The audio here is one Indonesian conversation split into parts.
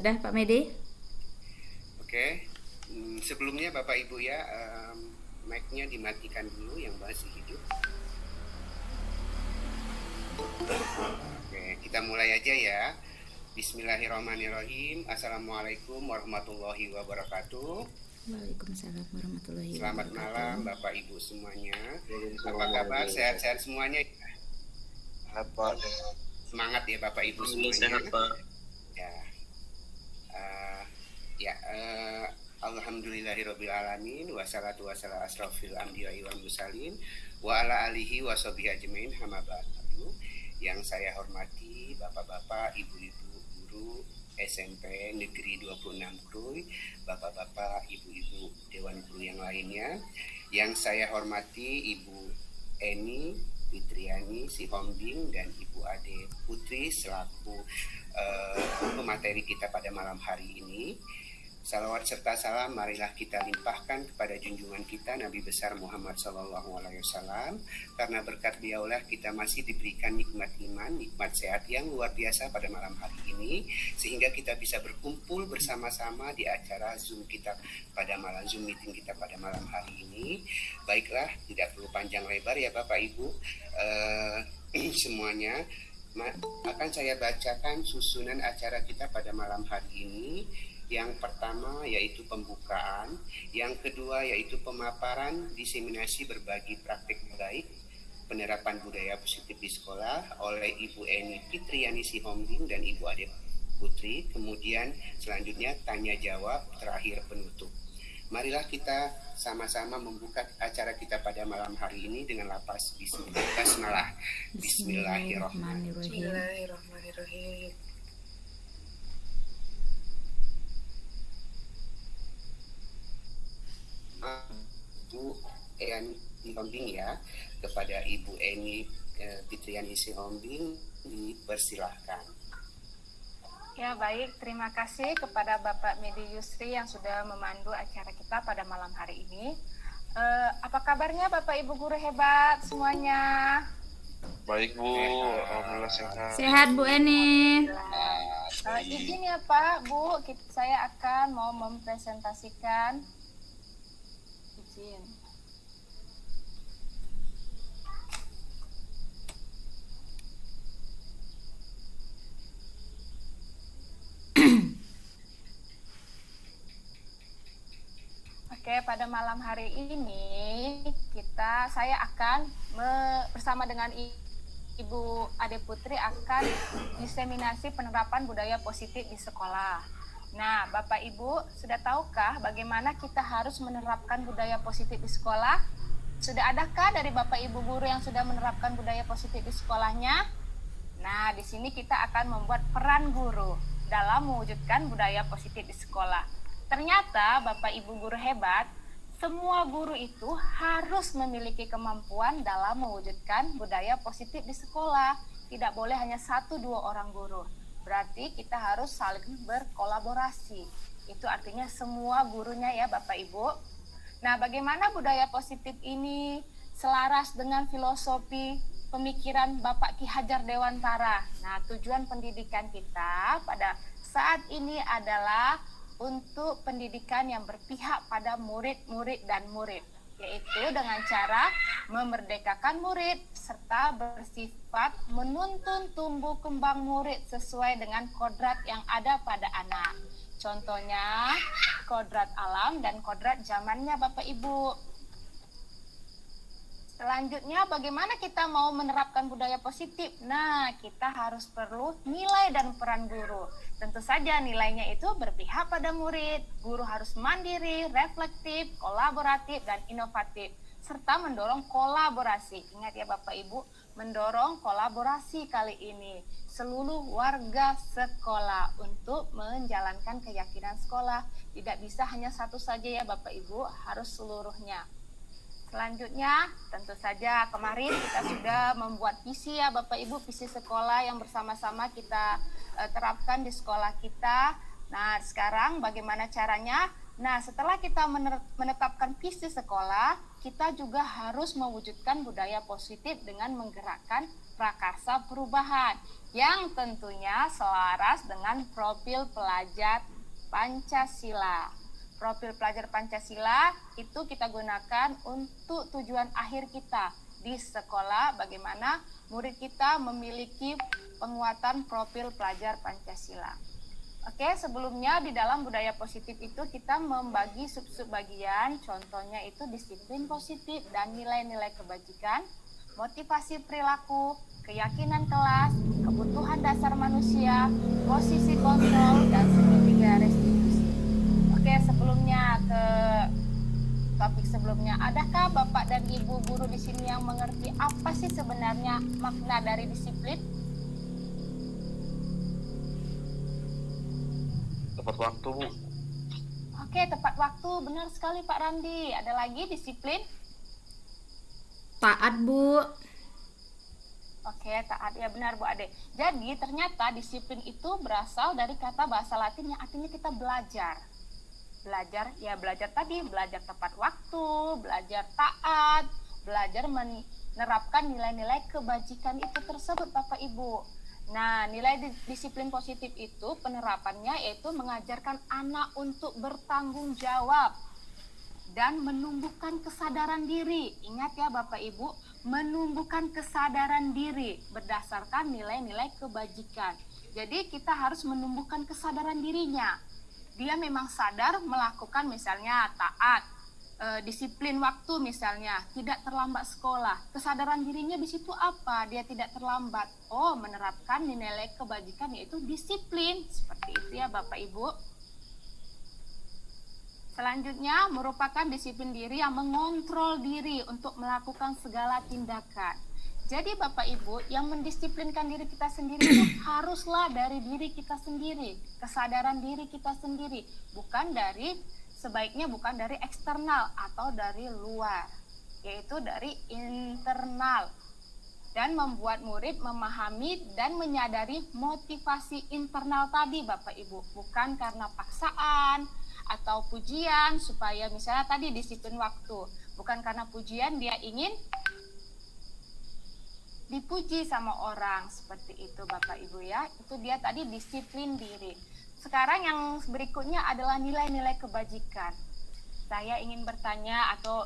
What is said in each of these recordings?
Sudah Pak Medi? Oke. Sebelumnya Bapak Ibu ya, mic-nya dimatikan dulu yang masih hidup. Oke, kita mulai aja ya. Bismillahirrahmanirrahim. Assalamualaikum warahmatullahi wabarakatuh. Waalaikumsalam warahmatullahi Selamat wabarakatuh. malam Bapak Ibu semuanya. Apa kabar? Sehat-sehat semuanya? Apa? Semangat ya Bapak Ibu semuanya. Sehat, Pak. Alhamdulillahirrabbilalamin. Wassalatu wassalamu asrofil anbiya'i wal mursalin wa ala alihi wa sahbihi ajmain. Amma ba'du. Yang saya hormati Bapak-bapak, Ibu-ibu guru SMP Negeri 26 Krui, Bapak-bapak, Ibu-ibu Dewan Guru yang lainnya. Yang saya hormati Ibu Eni Fitriani Sihombing dan Ibu Ade Putri selaku pemateri kita pada malam hari ini. Salawat serta salam marilah kita limpahkan kepada junjungan kita Nabi besar Muhammad SAW, karena berkat beliaulah kita masih diberikan nikmat iman, nikmat sehat yang luar biasa pada malam hari ini, sehingga kita bisa berkumpul bersama-sama di acara Zoom kita pada malam Zoom meeting kita pada malam hari ini. Baiklah, tidak perlu panjang lebar ya Bapak Ibu semuanya. Akan saya bacakan susunan acara kita pada malam hari ini. Yang pertama yaitu pembukaan, yang kedua yaitu pemaparan diseminasi berbagi praktik baik penerapan budaya positif di sekolah oleh Ibu Eni Fitriani Sihombing dan Ibu Ade Putri. Kemudian selanjutnya tanya jawab, terakhir penutup. Marilah kita sama-sama membuka acara kita pada malam hari ini dengan lapas basmalah. Bismillahirrahmanirrahim. Bu Eni Sihombing ya, kepada Ibu Eni Fitriani Sihombing dipersilahkan. Ya baik, terima kasih kepada Bapak Medi Yusri yang sudah memandu acara kita pada malam hari ini. Apa kabarnya Bapak Ibu guru hebat semuanya? Baik Bu, alhamdulillah sehat. Sehat Bu Eni. Izin ya Pak, Bu, saya akan mau mempresentasikan. Izin. Oke, pada malam hari ini saya akan bersama dengan Ibu Ade Putri akan diseminasi penerapan budaya positif di sekolah. Nah, Bapak Ibu, sudah tahukah bagaimana kita harus menerapkan budaya positif di sekolah? Sudah adakah dari Bapak Ibu guru yang sudah menerapkan budaya positif di sekolahnya? Nah, di sini kita akan membuat peran guru dalam mewujudkan budaya positif di sekolah. Ternyata Bapak Ibu guru hebat, semua guru itu harus memiliki kemampuan dalam mewujudkan budaya positif di sekolah. Tidak boleh hanya 1-2 orang guru. Berarti kita harus saling berkolaborasi. Itu artinya semua gurunya ya Bapak Ibu. Nah, bagaimana budaya positif ini selaras dengan filosofi pemikiran Bapak Ki Hajar Dewantara? Nah, tujuan pendidikan kita pada saat ini adalah untuk pendidikan yang berpihak pada murid-murid dan murid, yaitu dengan cara memerdekakan murid serta bersifat menuntun tumbuh kembang murid sesuai dengan kodrat yang ada pada anak. Contohnya kodrat alam dan kodrat zamannya Bapak Ibu. Selanjutnya bagaimana kita mau menerapkan budaya positif? Nah, kita harus perlu nilai dan peran guru. Tentu saja nilainya itu berpihak pada murid. Guru harus mandiri, reflektif, kolaboratif, dan inovatif. Serta mendorong kolaborasi. Ingat ya Bapak Ibu, mendorong kolaborasi kali ini. Seluruh warga sekolah untuk menjalankan keyakinan sekolah. Tidak bisa hanya satu saja ya Bapak Ibu, harus seluruhnya. Selanjutnya, tentu saja kemarin kita sudah membuat visi ya Bapak Ibu, visi sekolah yang bersama-sama kita terapkan di sekolah kita. Nah, sekarang bagaimana caranya? Nah, setelah kita menetapkan visi sekolah, kita juga harus mewujudkan budaya positif dengan menggerakkan prakarsa perubahan yang tentunya selaras dengan profil pelajar Pancasila. Profil pelajar Pancasila itu kita gunakan untuk tujuan akhir kita di sekolah, bagaimana murid kita memiliki penguatan profil pelajar Pancasila. Oke, sebelumnya di dalam budaya positif itu kita membagi sub-sub bagian, contohnya itu disiplin positif dan nilai-nilai kebajikan, motivasi perilaku, keyakinan kelas, kebutuhan dasar manusia, posisi kontrol, dan segitiga restitusi. Oke, sebelumnya ke topik sebelumnya, adakah Bapak dan Ibu guru di sini yang mengerti apa sih sebenarnya makna dari disiplin? Tepat waktu, Bu. Oke, tepat waktu, benar sekali Pak Randi. Ada lagi disiplin? Taat, Bu. Oke, taat, ya benar Bu Ade. Jadi ternyata disiplin itu berasal dari kata bahasa Latin yang artinya kita belajar. Belajar tadi, belajar tepat waktu, belajar taat, belajar menerapkan nilai-nilai kebajikan itu tersebut Bapak Ibu. Nah, nilai disiplin positif itu penerapannya yaitu mengajarkan anak untuk bertanggung jawab dan menumbuhkan kesadaran diri. Ingat ya Bapak Ibu, menumbuhkan kesadaran diri berdasarkan nilai-nilai kebajikan. Jadi kita harus menumbuhkan kesadaran dirinya. Dia memang sadar melakukan misalnya taat, disiplin waktu misalnya, tidak terlambat sekolah. Kesadaran dirinya di situ apa? Dia tidak terlambat. Oh, menerapkan nilai kebajikan yaitu disiplin. Seperti itu ya Bapak Ibu. Selanjutnya merupakan disiplin diri yang mengontrol diri untuk melakukan segala tindakan. Jadi Bapak Ibu, yang mendisiplinkan diri kita sendiri itu haruslah dari diri kita sendiri, kesadaran diri kita sendiri, sebaiknya bukan dari eksternal atau dari luar, yaitu dari internal. Dan membuat murid memahami dan menyadari motivasi internal tadi Bapak Ibu, bukan karena paksaan atau pujian, supaya misalnya tadi disiplin waktu, bukan karena pujian dia ingin dipuji sama orang, seperti itu Bapak Ibu ya. Itu dia tadi disiplin diri. Sekarang yang berikutnya adalah nilai-nilai kebajikan. Saya ingin bertanya atau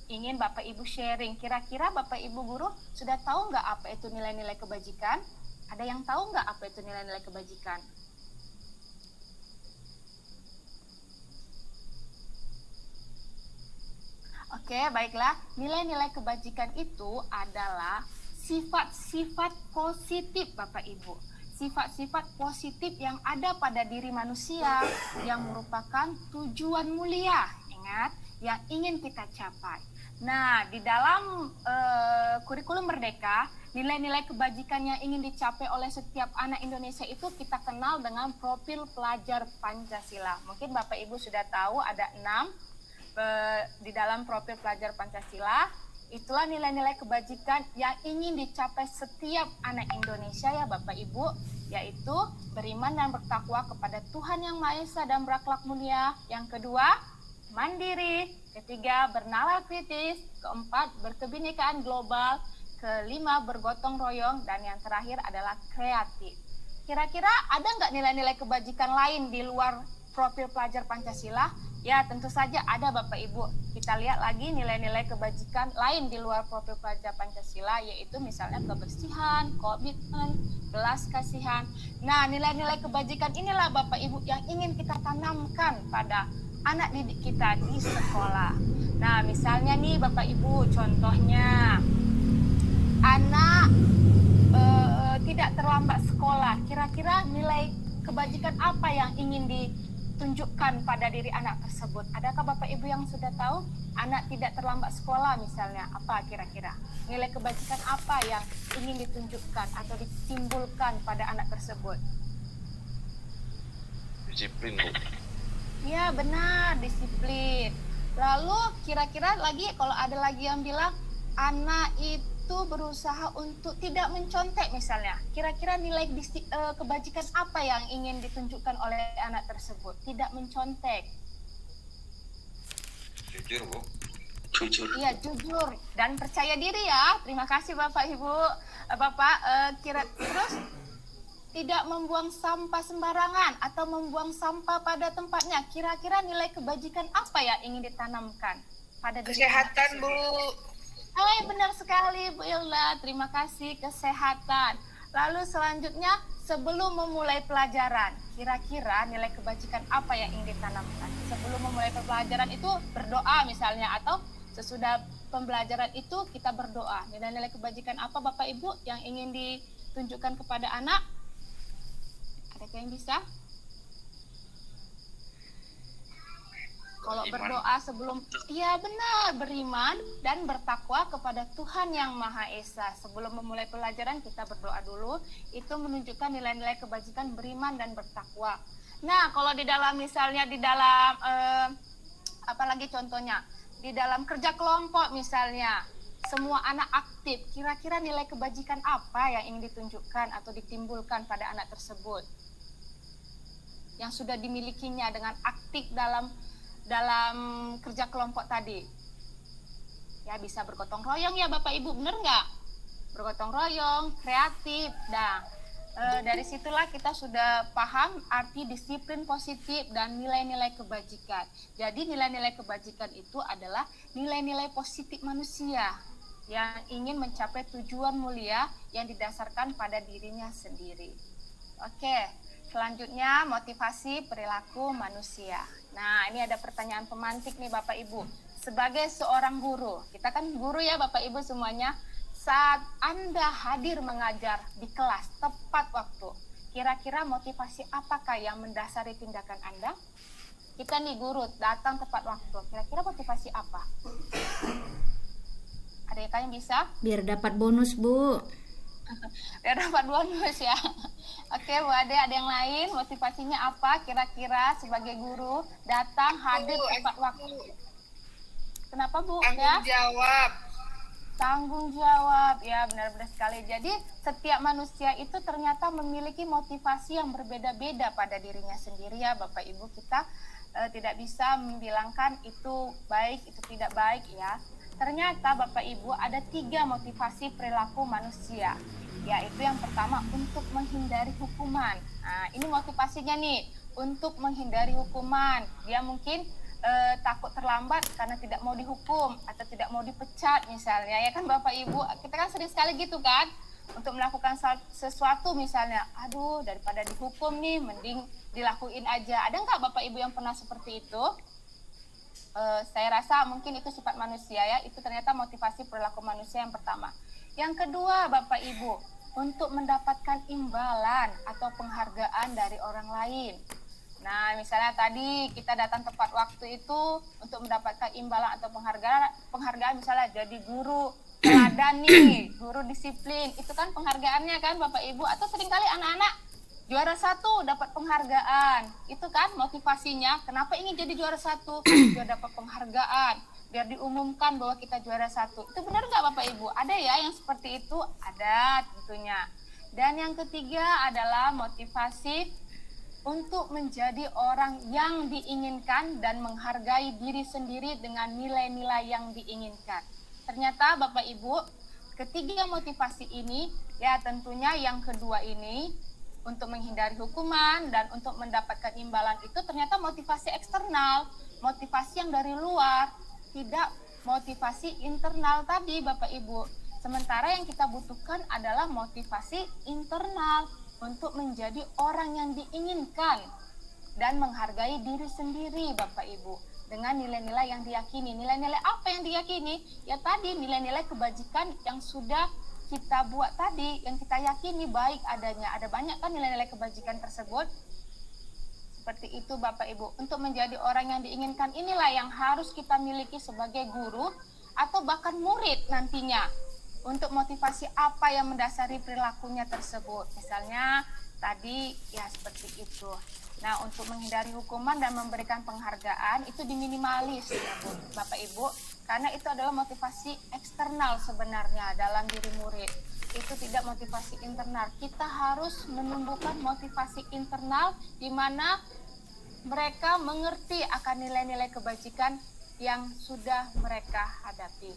ingin Bapak Ibu sharing. Kira-kira Bapak Ibu guru sudah tahu nggak apa itu nilai-nilai kebajikan? Ada yang tahu nggak apa itu nilai-nilai kebajikan? Oke, baiklah. Nilai-nilai kebajikan itu adalah sifat-sifat positif Bapak Ibu. Sifat-sifat positif yang ada pada diri manusia yang merupakan tujuan mulia, ingat, yang ingin kita capai. Nah, di dalam kurikulum Merdeka, nilai-nilai kebajikan yang ingin dicapai oleh setiap anak Indonesia itu kita kenal dengan profil pelajar Pancasila. Mungkin Bapak Ibu sudah tahu ada 6 di dalam profil pelajar Pancasila. Itulah nilai-nilai kebajikan yang ingin dicapai setiap anak Indonesia ya Bapak Ibu, yaitu beriman dan bertakwa kepada Tuhan Yang Maha Esa dan berakhlak mulia. Yang kedua, mandiri. Ketiga, bernalar kritis. Keempat, berkebinekaan global. Kelima, bergotong royong. Dan yang terakhir adalah kreatif. Kira-kira ada nggak nilai-nilai kebajikan lain di luar profil pelajar Pancasila? Ya, tentu saja ada Bapak Ibu. Kita lihat lagi nilai-nilai kebajikan lain di luar profil pelajar Pancasila, yaitu misalnya kebersihan, komitmen, belas kasihan. Nah, nilai-nilai kebajikan inilah Bapak Ibu yang ingin kita tanamkan pada anak didik kita di sekolah. Nah, misalnya nih Bapak Ibu, contohnya anak tidak terlambat sekolah. Kira-kira nilai kebajikan apa yang ingin ditunjukkan pada diri anak tersebut? Adakah Bapak Ibu yang sudah tahu? Anak tidak terlambat sekolah misalnya, apa kira-kira? Nilai kebajikan apa yang ingin ditunjukkan atau ditimbulkan pada anak tersebut? Disiplin, Bu. Ya benar, disiplin. Lalu kira-kira lagi kalau ada lagi yang bilang anak itu berusaha untuk tidak mencontek misalnya. Kira-kira nilai kebajikan apa yang ingin ditunjukkan oleh anak tersebut? Tidak mencontek. Jujur, Bu. Jujur. Iya, jujur dan percaya diri ya. Terima kasih Bapak Ibu. Bapak terus tidak membuang sampah sembarangan atau membuang sampah pada tempatnya. Kira-kira nilai kebajikan apa ya ingin ditanamkan pada diri Kesehatan, Bu. Benar sekali Bu Ilda. Terima kasih, kesehatan. Lalu selanjutnya sebelum memulai pelajaran, kira-kira nilai kebajikan apa yang ingin ditanamkan? Sebelum memulai pelajaran itu berdoa misalnya, atau sesudah pembelajaran itu kita berdoa. Nilai-nilai kebajikan apa Bapak Ibu yang ingin ditunjukkan kepada anak? Ada yang bisa? Kalau berdoa sebelum, iya benar, beriman dan bertakwa kepada Tuhan Yang Maha Esa. Sebelum memulai pelajaran kita berdoa dulu, itu menunjukkan nilai-nilai kebajikan beriman dan bertakwa. Nah, kalau di dalam misalnya di dalam apalagi contohnya di dalam kerja kelompok misalnya, semua anak aktif, kira-kira nilai kebajikan apa yang ingin ditunjukkan atau ditimbulkan pada anak tersebut yang sudah dimilikinya dengan aktif dalam kerja kelompok tadi? Ya, bisa bergotong royong ya Bapak Ibu, bener nggak? Bergotong royong, kreatif. Nah, dari situlah kita sudah paham arti disiplin positif dan nilai-nilai kebajikan. Jadi nilai-nilai kebajikan itu adalah nilai-nilai positif manusia yang ingin mencapai tujuan mulia yang didasarkan pada dirinya sendiri. Oke, selanjutnya motivasi perilaku manusia. Nah, ini ada pertanyaan pemantik nih Bapak Ibu. Sebagai seorang guru, kita kan guru ya Bapak Ibu semuanya, saat Anda hadir mengajar di kelas tepat waktu, kira-kira motivasi apakah yang mendasari tindakan Anda? Kita nih guru datang tepat waktu, kira-kira motivasi apa? Ada yang bisa? Biar dapat bonus, Bu. Biar dapat bonus ya. Oke, Bu Ade, ada yang lain? Motivasinya apa kira-kira sebagai guru datang hadir tepat waktu? Kenapa Bu? Tanggung jawab. Tanggung jawab, ya benar-benar sekali. Jadi setiap manusia itu ternyata memiliki motivasi yang berbeda-beda pada dirinya sendiri ya Bapak Ibu. Kita tidak bisa membilangkan itu baik, itu tidak baik ya. Ternyata Bapak Ibu ada 3 motivasi perilaku manusia. Yaitu yang pertama untuk menghindari hukuman. Nah, ini motivasinya nih, untuk menghindari hukuman. Dia mungkin takut terlambat karena tidak mau dihukum atau tidak mau dipecat misalnya, ya kan Bapak Ibu, kita kan sering sekali gitu kan, untuk melakukan sesuatu misalnya, aduh daripada dihukum nih mending dilakuin aja. Ada nggak Bapak Ibu yang pernah seperti itu? Saya rasa mungkin itu sifat manusia ya, itu ternyata motivasi perilaku manusia yang pertama. Yang kedua Bapak Ibu, untuk mendapatkan imbalan atau penghargaan dari orang lain. Nah, misalnya tadi kita datang tepat waktu itu untuk mendapatkan imbalan atau penghargaan misalnya jadi guru teladan nih, guru disiplin, itu kan penghargaannya kan Bapak Ibu, atau seringkali anak-anak juara 1 dapat penghargaan, itu kan motivasinya, kenapa ingin jadi juara 1? Biar dapat penghargaan, biar diumumkan bahwa kita juara 1, itu benar nggak Bapak Ibu? Ada ya yang seperti itu? Ada tentunya. Dan yang ketiga adalah motivasi untuk menjadi orang yang diinginkan dan menghargai diri sendiri dengan nilai-nilai yang diinginkan. Ternyata Bapak Ibu, ketiga motivasi ini, ya tentunya yang kedua ini, untuk menghindari hukuman dan untuk mendapatkan imbalan itu ternyata motivasi eksternal, motivasi yang dari luar, tidak motivasi internal tadi Bapak Ibu. Sementara yang kita butuhkan adalah motivasi internal, untuk menjadi orang yang diinginkan dan menghargai diri sendiri Bapak Ibu dengan nilai-nilai yang diyakini. Nilai-nilai apa yang diyakini? Ya tadi nilai-nilai kebajikan yang sudah kita buat tadi, yang kita yakini baik adanya. Ada banyak kan nilai-nilai kebajikan tersebut? Seperti itu Bapak Ibu. Untuk menjadi orang yang diinginkan inilah yang harus kita miliki sebagai guru atau bahkan murid nantinya. Untuk motivasi apa yang mendasari perilakunya tersebut. Misalnya tadi ya seperti itu. Nah, untuk menghindari hukuman dan memberikan penghargaan itu diminimalis ya Bu, Bapak Ibu, karena itu adalah motivasi eksternal sebenarnya dalam diri murid. Itu tidak motivasi internal. Kita harus menumbuhkan motivasi internal di mana mereka mengerti akan nilai-nilai kebajikan yang sudah mereka hadapi.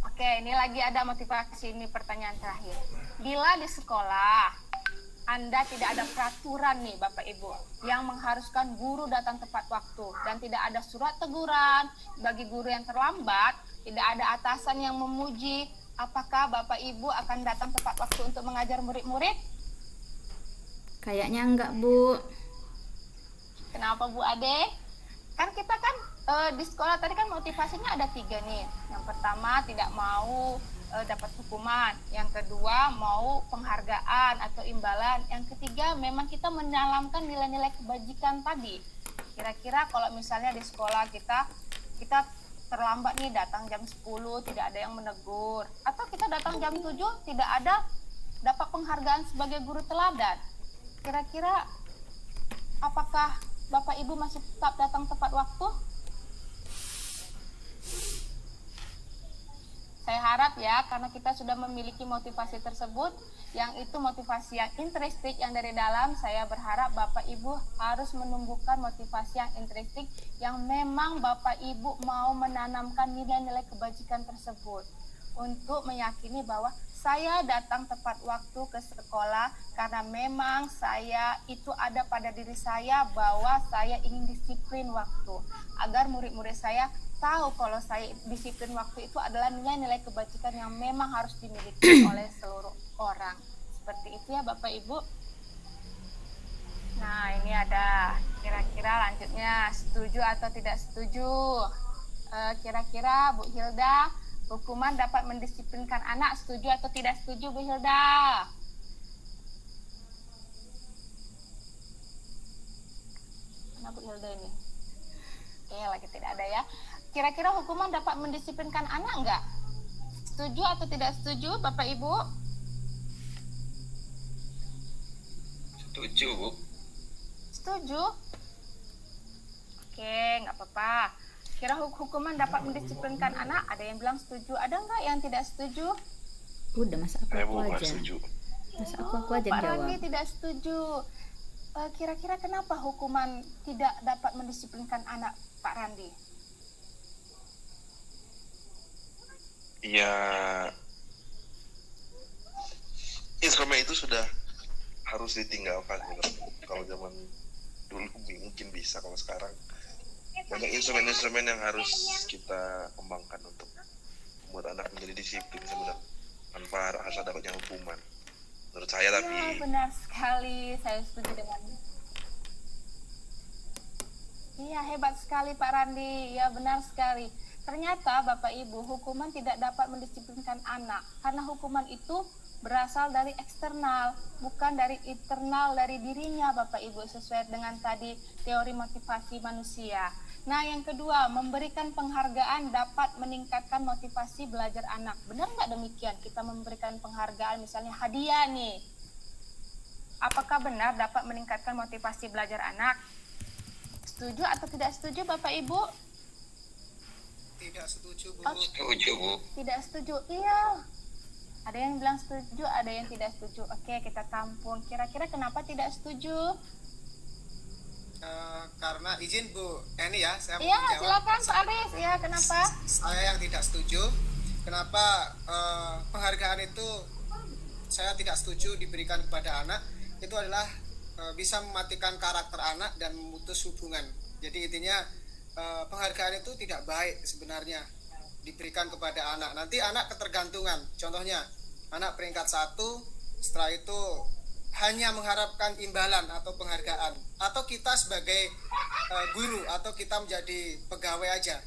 Oke, ini lagi ada motivasi, ini pertanyaan terakhir. Bila di sekolah Anda tidak ada peraturan nih Bapak Ibu yang mengharuskan guru datang tepat waktu dan tidak ada surat teguran bagi guru yang terlambat, tidak ada atasan yang memuji, apakah Bapak Ibu akan datang tepat waktu untuk mengajar murid-murid? Kayaknya enggak, Bu. Kenapa Bu Ade? Kan kita kan di sekolah tadi kan motivasinya ada 3 nih. Yang pertama tidak mau dapat hukuman, yang kedua mau penghargaan atau imbalan, yang ketiga memang kita menanamkan nilai-nilai kebajikan tadi. Kira-kira kalau misalnya di sekolah kita terlambat nih, datang jam 10 tidak ada yang menegur, atau kita datang jam 7 tidak ada dapat penghargaan sebagai guru teladan, kira-kira apakah Bapak Ibu masih tetap datang tepat waktu? Saya harap ya, karena kita sudah memiliki motivasi tersebut, yang itu motivasi yang intrinsik yang dari dalam, saya berharap Bapak Ibu harus menumbuhkan motivasi yang intrinsik yang memang Bapak Ibu mau menanamkan nilai-nilai kebajikan tersebut untuk meyakini bahwa saya datang tepat waktu ke sekolah karena memang saya itu ada pada diri saya bahwa saya ingin disiplin waktu agar murid-murid saya tahu kalau saya disiplin waktu itu adalah nilai-nilai kebajikan yang memang harus dimiliki oleh seluruh orang. Seperti itu ya Bapak Ibu. Nah, ini ada kira-kira lanjutnya setuju atau tidak setuju. Kira-kira Bu Hilda, hukuman dapat mendisiplinkan anak, setuju atau tidak setuju Bu Hilda? Mana Bu Hilda ini? Oke, lagi tidak ada ya. Kira-kira hukuman dapat mendisiplinkan anak enggak? Setuju atau tidak setuju Bapak Ibu? Setuju, Bu. Setuju? Oke, nggak apa-apa. Kira hukuman dapat mendisiplinkan anak, ada yang bilang setuju, ada nggak yang tidak setuju? Udah, masa aku Bu, nggak aja. setuju. Masa aku aja Pak jawab. Randi tidak setuju. Kira-kira kenapa hukuman tidak dapat mendisiplinkan anak, Pak Randi? Ya, instrumen itu sudah harus ditinggalkan gitu. Kalau zaman dulu mungkin bisa, kalau sekarang banyak instrumen-instrumen yang harus kita kembangkan untuk membuat anak menjadi disiplin sebenarnya tanpa harus ada banyak hukuman. Menurut saya tapi Ya, benar sekali, saya setuju dengan. Iya, hebat sekali Pak Randi. Ya, benar sekali. Ternyata Bapak Ibu, hukuman tidak dapat mendisiplinkan anak karena hukuman itu berasal dari eksternal, bukan dari internal dari dirinya Bapak Ibu, sesuai dengan tadi teori motivasi manusia. Nah, yang kedua, memberikan penghargaan dapat meningkatkan motivasi belajar anak. Benar nggak demikian? Kita memberikan penghargaan, misalnya hadiah nih. Apakah benar dapat meningkatkan motivasi belajar anak? Setuju atau tidak setuju Bapak Ibu? Tidak setuju, Bu. setuju, Bu. Tidak setuju, iya. Ada yang bilang setuju, ada yang tidak setuju. Oke, kita tampung. Kira-kira kenapa tidak setuju? Karena izin Bu Eni ya, saya mau Iya, menjawab. silakan Pak Aris. Iya, kenapa? Saya yang tidak setuju. Kenapa penghargaan itu saya tidak setuju diberikan kepada anak? Itu adalah bisa mematikan karakter anak dan memutus hubungan. Jadi intinya penghargaan itu tidak baik sebenarnya diberikan kepada anak. Nanti anak ketergantungan. Contohnya, anak peringkat 1, setelah itu hanya mengharapkan imbalan atau penghargaan. Atau kita sebagai guru atau kita menjadi pegawai aja.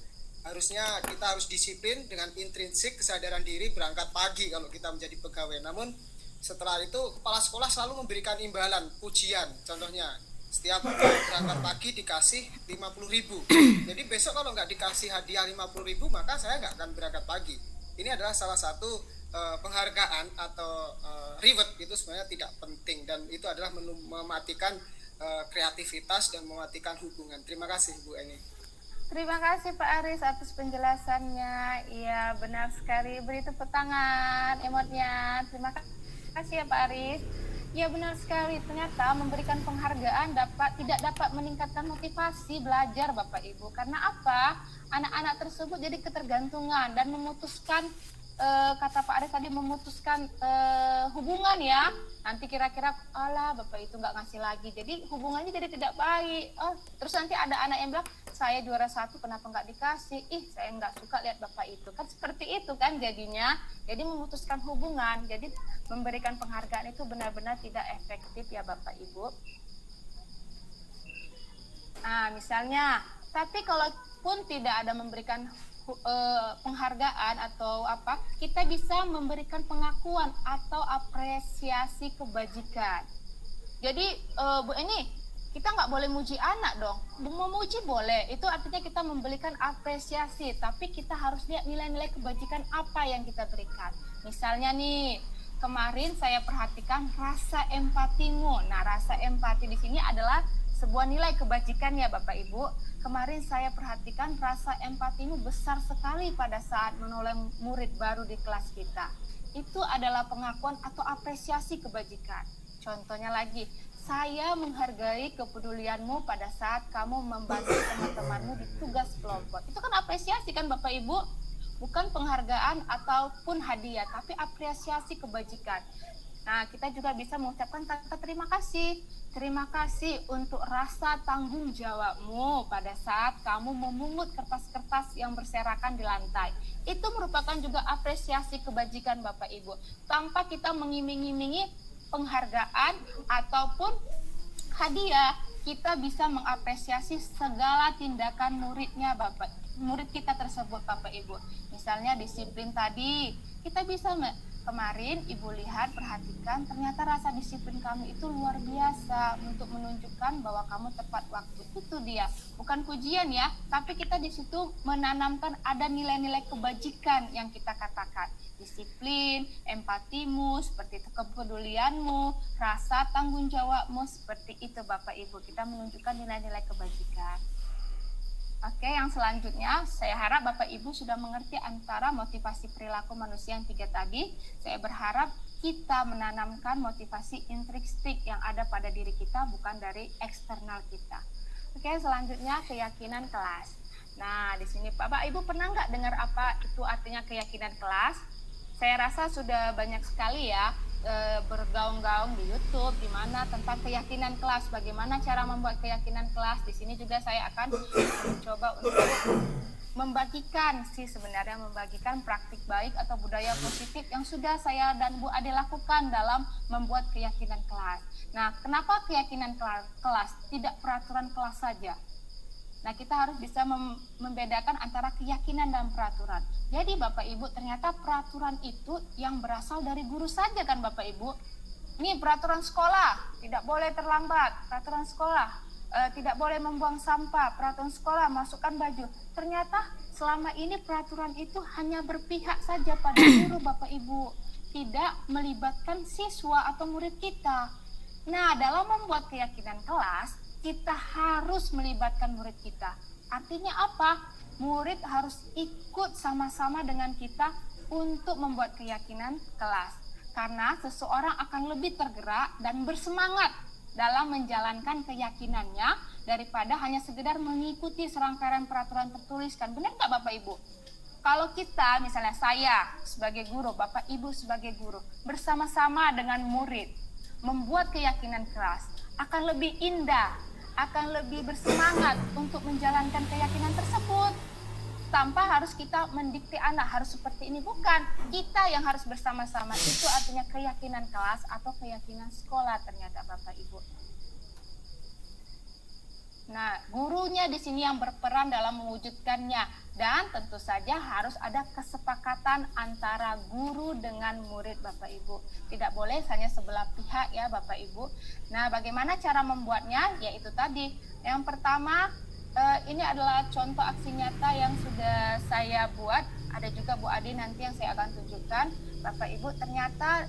Harusnya kita harus disiplin dengan intrinsik kesadaran diri, berangkat pagi kalau kita menjadi pegawai. Namun setelah itu kepala sekolah selalu memberikan imbalan, pujian. Contohnya, setiap berangkat pagi dikasih 50.000. Jadi besok kalau nggak dikasih hadiah 50.000, maka saya nggak akan berangkat pagi. Ini adalah salah satu penghargaan atau reward itu sebenarnya tidak penting, dan itu adalah mematikan kreativitas dan mematikan hubungan. Terima kasih Bu Eni. Terima kasih Pak Aris atas penjelasannya. Iya, benar sekali. Beri tepuk tangan emotnya. Terima kasih ya Pak Aris. Ya benar sekali, ternyata memberikan penghargaan tidak dapat meningkatkan motivasi belajar Bapak Ibu. Karena apa? Anak-anak tersebut jadi ketergantungan dan memutuskan kata Pak Aris tadi memutuskan hubungan ya. Nanti kira-kira alah Bapak itu nggak ngasih lagi. Jadi hubungannya jadi tidak baik. Oh, terus nanti ada anak yang bilang saya juara 1 kenapa nggak dikasih? Ih saya nggak suka lihat Bapak itu. Kan seperti itu kan jadinya. Jadi memutuskan hubungan. Jadi memberikan penghargaan itu benar-benar tidak efektif ya Bapak Ibu. Nah misalnya, tapi kalaupun tidak ada memberikan penghargaan atau apa, kita bisa memberikan pengakuan atau apresiasi kebajikan. Jadi Bu Eni, kita nggak boleh muji anak dong. Memuji boleh, itu artinya kita memberikan apresiasi, tapi kita harus lihat nilai-nilai kebajikan apa yang kita berikan. Misalnya nih, kemarin saya perhatikan rasa empatimu. Nah, rasa empati di sini adalah sebuah nilai kebajikan ya Bapak Ibu. Kemarin saya perhatikan rasa empatimu besar sekali pada saat menolong murid baru di kelas kita. Itu adalah pengakuan atau apresiasi kebajikan. Contohnya lagi, saya menghargai kepedulianmu pada saat kamu membantu teman-temanmu di tugas kelompok. Itu kan apresiasi kan Bapak Ibu? Bukan penghargaan ataupun hadiah, tapi apresiasi kebajikan. Nah, kita juga bisa mengucapkan kata terima kasih. Terima kasih untuk rasa tanggung jawabmu pada saat kamu memungut kertas-kertas yang berserakan di lantai. Itu merupakan juga apresiasi kebajikan Bapak Ibu. Tanpa kita mengiming-imingi penghargaan ataupun hadiah, kita bisa mengapresiasi segala tindakan murid kita tersebut Bapak Ibu. Misalnya disiplin tadi, kita bisa kemarin Ibu lihat, perhatikan, ternyata rasa disiplin kamu itu luar biasa untuk menunjukkan bahwa kamu tepat waktu. Itu dia, bukan pujian ya, tapi kita di situ menanamkan ada nilai-nilai kebajikan yang kita katakan. Disiplin, empatimu, seperti itu, kepedulianmu, rasa tanggung jawabmu, seperti itu Bapak Ibu. Kita menunjukkan nilai-nilai kebajikan. Oke, yang selanjutnya saya harap Bapak Ibu sudah mengerti antara motivasi perilaku manusia yang 3 tadi. Saya berharap kita menanamkan motivasi intrinsik yang ada pada diri kita, bukan dari eksternal kita. Oke, selanjutnya keyakinan kelas. Nah, di sini Bapak Ibu pernah nggak dengar apa itu artinya keyakinan kelas? Saya rasa sudah banyak sekali ya bergaung-gaung di YouTube di mana tentang keyakinan kelas, bagaimana cara membuat keyakinan kelas. Di sini juga saya akan mencoba untuk membagikan praktik baik atau budaya positif yang sudah saya dan Bu Ade lakukan dalam membuat keyakinan kelas. Nah, kenapa keyakinan kelas, tidak peraturan kelas saja? Nah, kita harus bisa membedakan antara keyakinan dan peraturan. Jadi Bapak Ibu, ternyata peraturan itu yang berasal dari guru saja kan Bapak Ibu. Ini peraturan sekolah, tidak boleh terlambat. Peraturan sekolah, tidak boleh membuang sampah. Peraturan sekolah, masukkan baju. Ternyata selama ini peraturan itu hanya berpihak saja pada guru Bapak Ibu. Tidak melibatkan siswa atau murid kita. Nah, dalam membuat keyakinan kelas, kita harus melibatkan murid kita. Artinya apa? Murid harus ikut sama-sama dengan kita untuk membuat keyakinan kelas. Karena seseorang akan lebih tergerak dan bersemangat dalam menjalankan keyakinannya daripada hanya sekedar mengikuti serangkaian peraturan tertulis. Kan benar nggak Bapak Ibu? Kalau kita, misalnya saya sebagai guru, Bapak Ibu sebagai guru, bersama-sama dengan murid membuat keyakinan kelas, akan lebih indah, akan lebih bersemangat untuk menjalankan keyakinan tersebut. Tanpa harus kita mendikte anak harus seperti ini, bukan. Kita yang harus bersama-sama. Itu artinya keyakinan kelas atau keyakinan sekolah ternyata Bapak Ibu. Nah, gurunya di sini yang berperan dalam mewujudkannya, dan tentu saja harus ada kesepakatan antara guru dengan murid Bapak Ibu. Tidak boleh hanya sebelah pihak ya Bapak Ibu. Nah, bagaimana cara membuatnya? Yaitu tadi, yang pertama, ini adalah contoh aksi nyata yang sudah saya buat. Ada juga Bu Adi nanti yang saya akan tunjukkan. Bapak Ibu, ternyata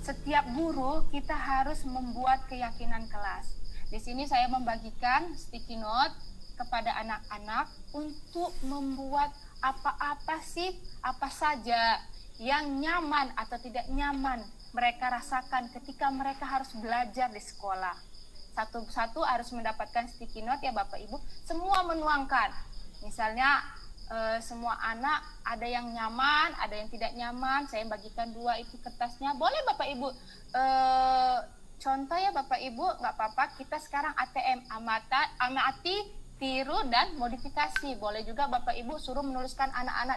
setiap guru kita harus membuat keyakinan kelas. Di sini saya membagikan sticky note kepada anak-anak untuk membuat apa saja yang nyaman atau tidak nyaman mereka rasakan ketika mereka harus belajar di sekolah. Satu-satu harus mendapatkan sticky note ya Bapak Ibu, semua menuangkan. Misalnya semua anak ada yang nyaman, ada yang tidak nyaman, saya bagikan 2 itu kertasnya. Boleh Bapak Ibu contoh ya Bapak Ibu, nggak apa-apa, kita sekarang ATM, amati, tiru, dan modifikasi. Boleh juga Bapak Ibu suruh menuliskan anak-anak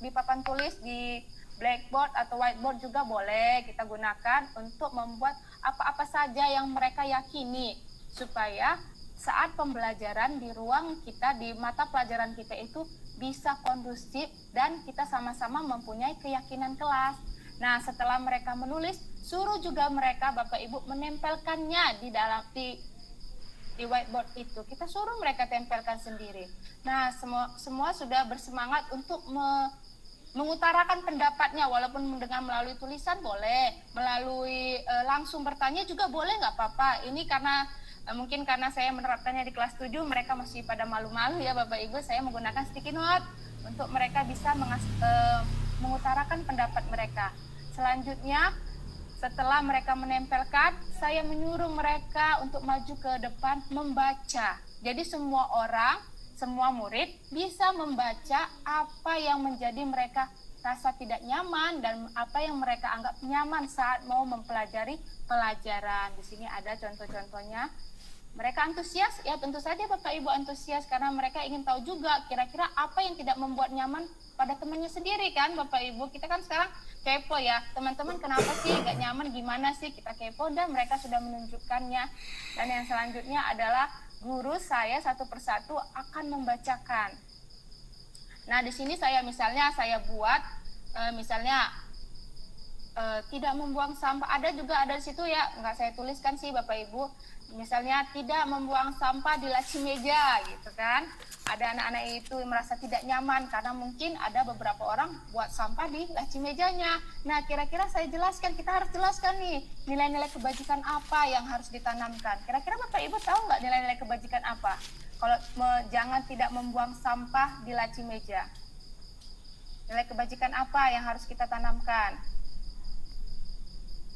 di papan tulis, di blackboard atau whiteboard juga boleh kita gunakan untuk membuat apa-apa saja yang mereka yakini, supaya saat pembelajaran di ruang kita, di mata pelajaran kita itu bisa kondusif dan kita sama-sama mempunyai keyakinan kelas. Nah, setelah mereka menulis, suruh juga mereka Bapak Ibu menempelkannya di whiteboard itu. Kita suruh mereka tempelkan sendiri. Nah, semua sudah bersemangat untuk mengutarakan pendapatnya, walaupun mendengar melalui tulisan boleh, melalui langsung bertanya juga boleh, nggak apa-apa. Ini karena mungkin karena saya menerapkannya di kelas 7, mereka masih pada malu-malu ya Bapak Ibu, saya menggunakan sticky note untuk mereka bisa mengutarakan pendapat mereka. Selanjutnya, setelah mereka menempelkan, saya menyuruh mereka untuk maju ke depan membaca. Jadi semua orang, semua murid bisa membaca apa yang menjadi mereka rasa tidak nyaman dan apa yang mereka anggap nyaman saat mau mempelajari pelajaran. Di sini ada contoh-contohnya. Mereka antusias, ya tentu saja Bapak Ibu antusias karena mereka ingin tahu juga kira-kira apa yang tidak membuat nyaman pada temannya sendiri kan Bapak Ibu. Kita kan sekarang kepo ya, teman-teman kenapa sih gak nyaman, gimana sih, kita kepo dan mereka sudah menunjukkannya. Dan yang selanjutnya adalah guru saya satu persatu akan membacakan. Nah di sini saya buat tidak membuang sampah, ada di situ ya, nggak saya tuliskan sih Bapak Ibu. Misalnya tidak membuang sampah di laci meja gitu kan. Ada anak-anak itu merasa tidak nyaman karena mungkin ada beberapa orang buat sampah di laci mejanya. Nah kira-kira saya jelaskan, kita harus jelaskan nih nilai-nilai kebajikan apa yang harus ditanamkan. Kira-kira Bapak Ibu tahu nggak nilai-nilai kebajikan apa? Kalau jangan tidak membuang sampah di laci meja. Nilai kebajikan apa yang harus kita tanamkan?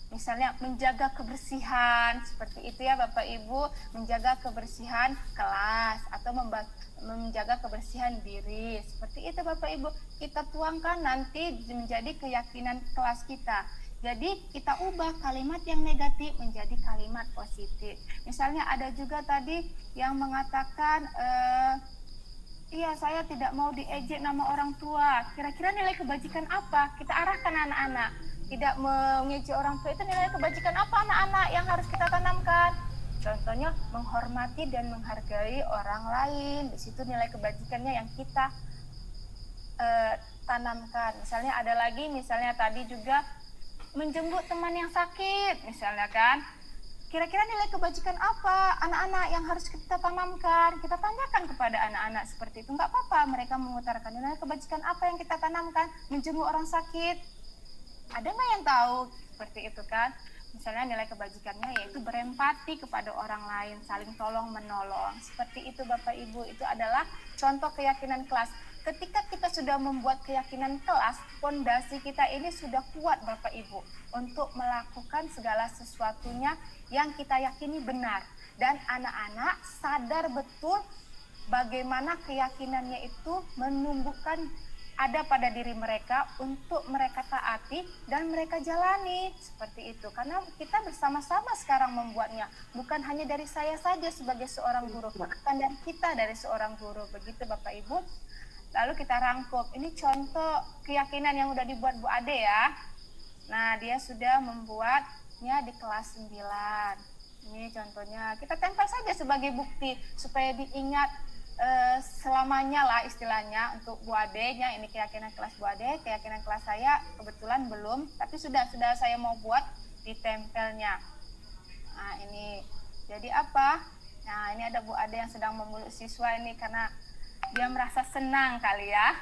Misalnya menjaga kebersihan, seperti itu ya Bapak Ibu, menjaga kebersihan kelas atau menjaga kebersihan diri. Seperti itu Bapak Ibu, kita tuangkan nanti menjadi keyakinan kelas kita. Jadi kita ubah kalimat yang negatif menjadi kalimat positif. Misalnya ada juga tadi yang mengatakan, iya saya tidak mau diejek nama orang tua. Kira-kira nilai kebajikan apa? Kita arahkan anak-anak. Tidak mengejek orang tua itu nilai kebajikan apa anak-anak yang harus kita tanamkan? Contohnya menghormati dan menghargai orang lain. Di situ nilai kebajikannya yang kita tanamkan. Misalnya ada lagi, misalnya tadi juga menjenguk teman yang sakit, misalnya kan. Kira-kira nilai kebajikan apa anak-anak yang harus kita tanamkan? Kita tanyakan kepada anak-anak seperti itu. Enggak apa-apa mereka mengutarakan nilai kebajikan apa yang kita tanamkan. Menjenguk orang sakit. Ada nggak yang tahu seperti itu kan? Misalnya nilai kebajikannya yaitu berempati kepada orang lain, saling tolong menolong. Seperti itu Bapak Ibu, itu adalah contoh keyakinan kelas. Ketika kita sudah membuat keyakinan kelas, fondasi kita ini sudah kuat Bapak Ibu untuk melakukan segala sesuatunya yang kita yakini benar. Dan anak-anak sadar betul bagaimana keyakinannya itu menumbuhkan ada pada diri mereka untuk mereka taati dan mereka jalani seperti itu. Karena kita bersama-sama sekarang membuatnya, bukan hanya dari saya saja sebagai seorang guru, bukan dari kita dari seorang guru. Begitu Bapak Ibu. Lalu kita rangkup. Ini contoh keyakinan yang sudah dibuat Bu Ade ya. Nah, dia sudah membuatnya di kelas 9. Ini contohnya. Kita tempel saja sebagai bukti supaya diingat selamanya lah istilahnya untuk Bu Ade-nya. Ini keyakinan kelas Bu Ade, keyakinan kelas saya kebetulan belum, tapi sudah saya mau buat di tempelnya. Nah ini jadi apa? Nah ini ada Bu Ade yang sedang memeluk siswa ini karena dia merasa senang kali ya,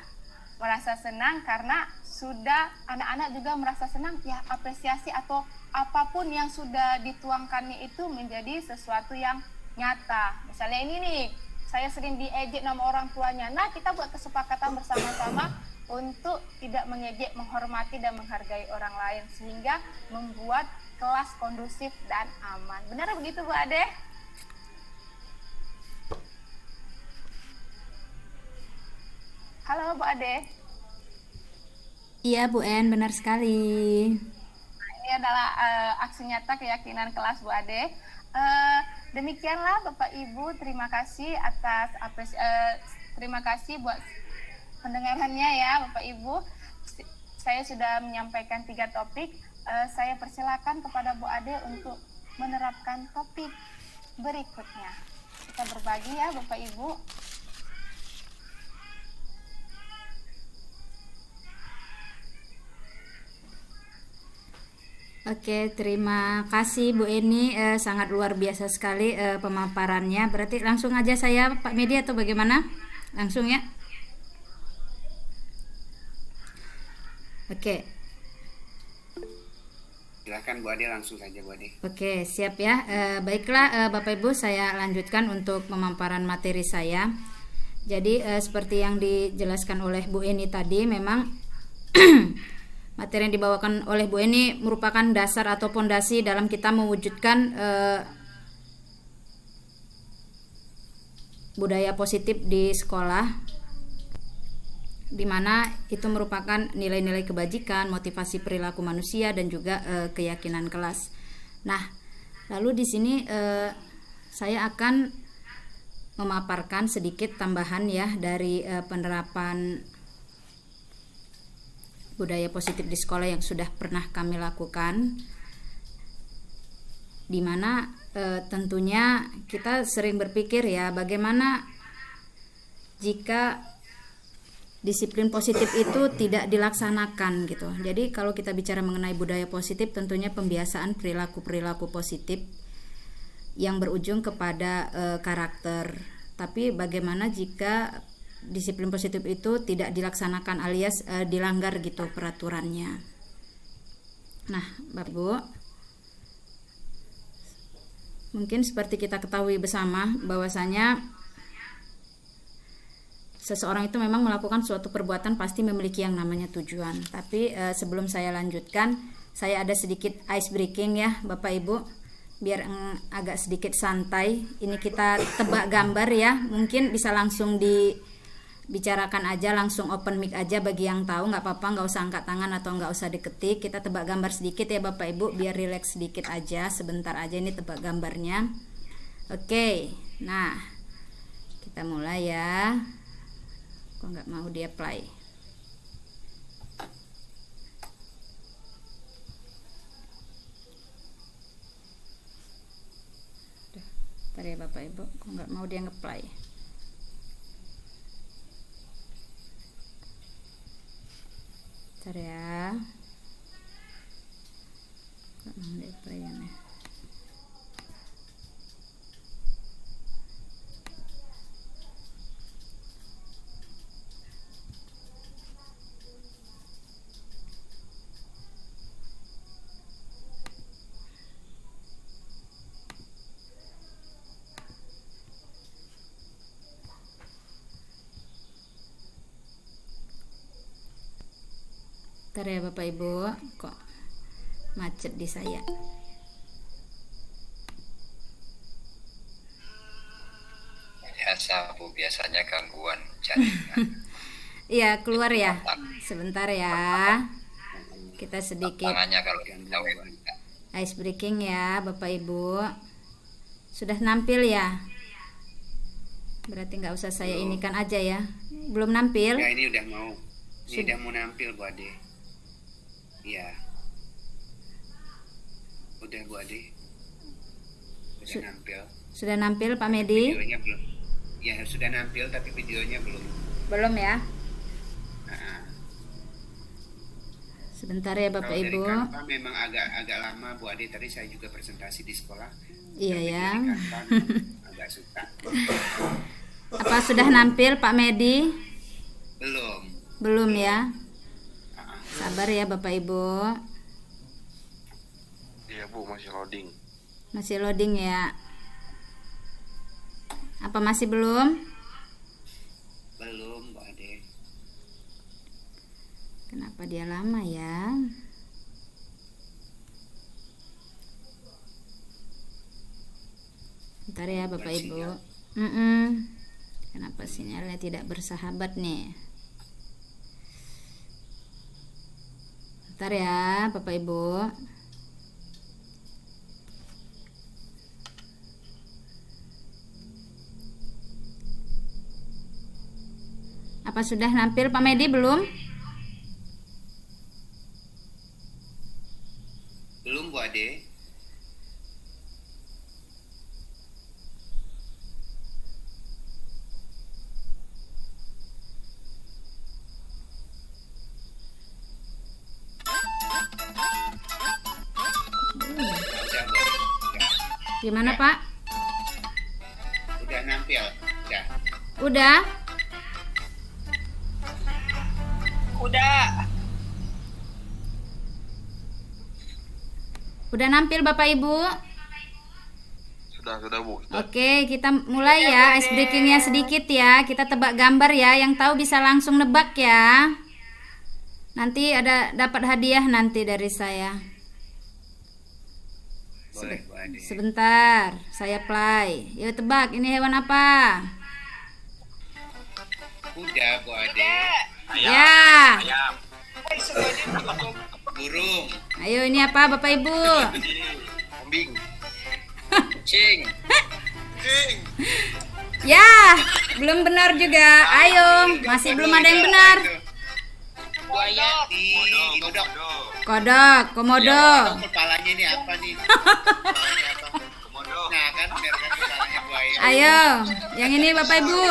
merasa senang karena sudah anak-anak juga merasa senang ya, apresiasi atau apapun yang sudah dituangkannya itu menjadi sesuatu yang nyata. Misalnya ini nih, saya sering diejek nama orang tuanya. Nah, kita buat kesepakatan bersama-sama untuk tidak mengejek, menghormati dan menghargai orang lain sehingga membuat kelas kondusif dan aman. Benar begitu Bu Ade? Halo Bu Ade. Iya Bu En, benar sekali. Ini adalah aksi nyata keyakinan kelas Bu Ade. Demikianlah Bapak Ibu, terima kasih atas terima kasih buat pendengarannya ya Bapak Ibu. Saya sudah menyampaikan 3 topik. Saya persilakan kepada Bu Ade untuk menerapkan topik berikutnya. Kita berbagi ya Bapak Ibu. Oke, terima kasih Bu Eni, sangat luar biasa sekali pemaparannya. Berarti langsung aja saya Pak Medi atau bagaimana? Langsung ya. Oke. Silakan Bu Ade, langsung saja Bu Ade. Oke, siap ya. Baiklah Bapak Ibu, saya lanjutkan untuk pemaparan materi saya. Jadi seperti yang dijelaskan oleh Bu Eni tadi, memang materi yang dibawakan oleh Bu Eni merupakan dasar atau pondasi dalam kita mewujudkan budaya positif di sekolah, di mana itu merupakan nilai-nilai kebajikan, motivasi perilaku manusia dan juga keyakinan kelas. Nah, lalu di sini saya akan memaparkan sedikit tambahan ya dari penerapan budaya positif di sekolah yang sudah pernah kami lakukan, di mana tentunya kita sering berpikir ya, bagaimana jika disiplin positif itu tidak dilaksanakan gitu. Jadi kalau kita bicara mengenai budaya positif, tentunya pembiasaan perilaku-perilaku positif yang berujung kepada karakter. Tapi bagaimana jika disiplin positif itu tidak dilaksanakan alias dilanggar gitu peraturannya. Nah, Bapak Ibu, mungkin seperti kita ketahui bersama bahwasanya seseorang itu memang melakukan suatu perbuatan pasti memiliki yang namanya tujuan. Tapi sebelum saya lanjutkan, saya ada sedikit ice breaking ya Bapak Ibu, biar agak sedikit santai. Ini kita tebak gambar ya, mungkin bisa langsung dibicarakan aja, langsung open mic aja bagi yang tahu, nggak apa-apa, nggak usah angkat tangan atau nggak usah diketik. Kita tebak gambar sedikit ya Bapak Ibu, biar relax sedikit aja, sebentar aja ini tebak gambarnya. Oke, nah kita mulai ya. Kok nggak mau di apply? Bentar ya Bapak Ibu, kok nggak mau dia nge-apply? Bentar ya. Nggak mau di-apply ya nih. Bentar ya Bapak Ibu, kok macet di saya. Biasa Bu, biasanya gangguan jaringan. Iya, keluar ya. Sebentar ya. Kita sedikit Tangannya kalau jauh. ice breaking ya Bapak Ibu. Sudah nampil ya? Berarti nggak usah saya inikan aja ya. Belum nampil? Ya, ini udah mau. Ini udah mau nampil Bu Ade. Iya. Udah Bu Ade. Udah nampil. Sudah nampil Pak Medi? Videonya belum. Ya, sudah nampil tapi videonya belum. Belum ya? Nah, Sebentar ya Bapak kalau Ibu. dari Canva memang agak lama Bu Ade, tadi saya juga presentasi di sekolah. Iya Tapi ya. dari Canva agak susah. Apa sudah nampil Pak Medi? Belum. Belum ya? Sabar ya Bapak Ibu. Iya Bu, masih loading. Masih loading ya. Apa masih belum? Belum Bu Ade. Kenapa dia lama ya? Bentar ya Bapak Ibu. Kenapa sinyalnya tidak bersahabat nih? Bentar ya Bapak Ibu. Apa sudah nampil Pak Medi belum? Belum Bu Ade. Udah, Bu. Gimana Pak? Udah nampil. Udah. Udah? Udah. Udah nampil Bapak Ibu? Sudah Bu. Oke, kita mulai ya ice breakingnya sedikit ya. Kita tebak gambar ya. Yang tahu bisa langsung nebak ya. Nanti ada dapat hadiah nanti dari saya. Boleh Bu Ade. Sebentar, saya play. Yuk tebak, ini hewan apa? Udah Bu Ade. Ya. Burung. Ayo ini apa Bapak Ibu? Kambing. Kucing. Ya, belum benar juga. Ayo, masih belum ada yang benar. Buaya. Kodok. Kodok, komodo. Kepalanya ini apa nih? Kepalanya apa? Komodo. Nah kan biar kan kepalanya buaya. Ayo, yang ini Bapak Ibu.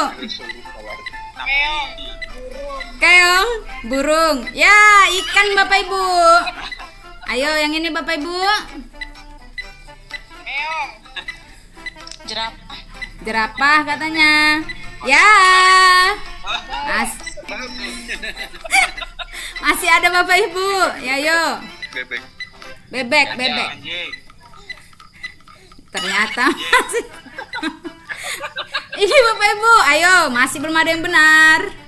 Meong. Keong, burung. Ya, ikan Bapak Ibu. Ayo, yang ini Bapak Ibu. Meong. Jerapah katanya. Ya. Masih ada Bapak Ibu. Ya, yo. Bebek. Bebek. Ternyata masih. Ini Bapak Ibu. Ayo, masih belum ada yang benar.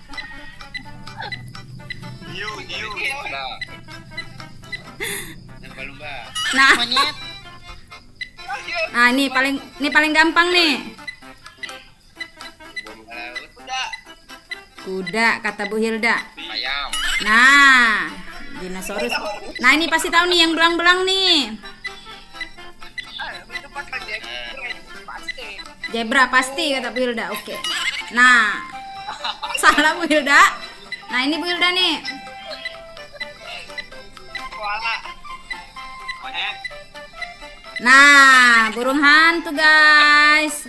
Lumba-lumba. Nah, ini paling gampang nih. Laut. Kuda kata Bu Hilda. Ayam. Nah, dinosaurus. Nah, ini pasti tahu nih yang belang-belang nih. Itu pakai pasti. Zebra pasti kata Bu Hilda. Oke. Nah, salah Bu Hilda. Nah, ini Bu Hilda nih. Koala. Nah, burung hantu guys.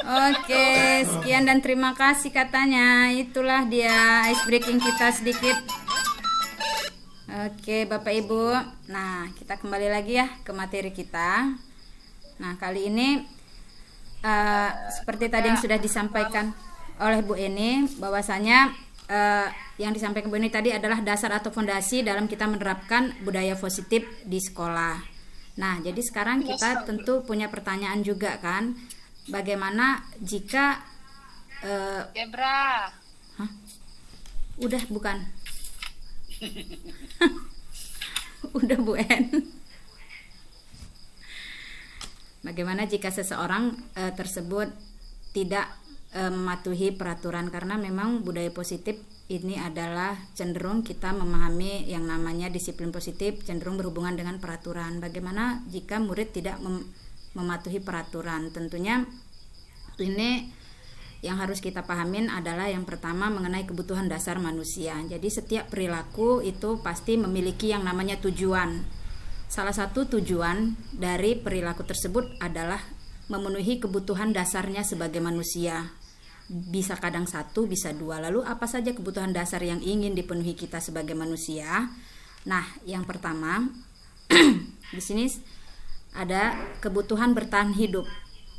Oke, sekian dan terima kasih katanya. Itulah dia ice breaking kita sedikit. Oke, Bapak Ibu. Nah, kita kembali lagi ya ke materi kita. Nah, kali ini seperti tadi yang sudah disampaikan oleh Bu Eni, bahwasanya yang disampaikan Bu Eni tadi adalah dasar atau fondasi dalam kita menerapkan budaya positif di sekolah. Nah, jadi sekarang kita tentu punya pertanyaan juga kan, bagaimana jika Zebra. udah bukan? Udah Bu En. Bagaimana jika seseorang tersebut tidak mematuhi peraturan, karena memang budaya positif ini adalah cenderung kita memahami yang namanya disiplin positif cenderung berhubungan dengan peraturan. Bagaimana jika murid tidak mematuhi peraturan? Tentunya ini yang harus kita pahamin adalah yang pertama mengenai kebutuhan dasar manusia. Jadi setiap perilaku itu pasti memiliki yang namanya tujuan. Salah satu tujuan dari perilaku tersebut adalah memenuhi kebutuhan dasarnya sebagai manusia. Bisa kadang satu, bisa dua. Lalu apa saja kebutuhan dasar yang ingin dipenuhi kita sebagai manusia? Nah, yang pertama di sini ada kebutuhan bertahan hidup.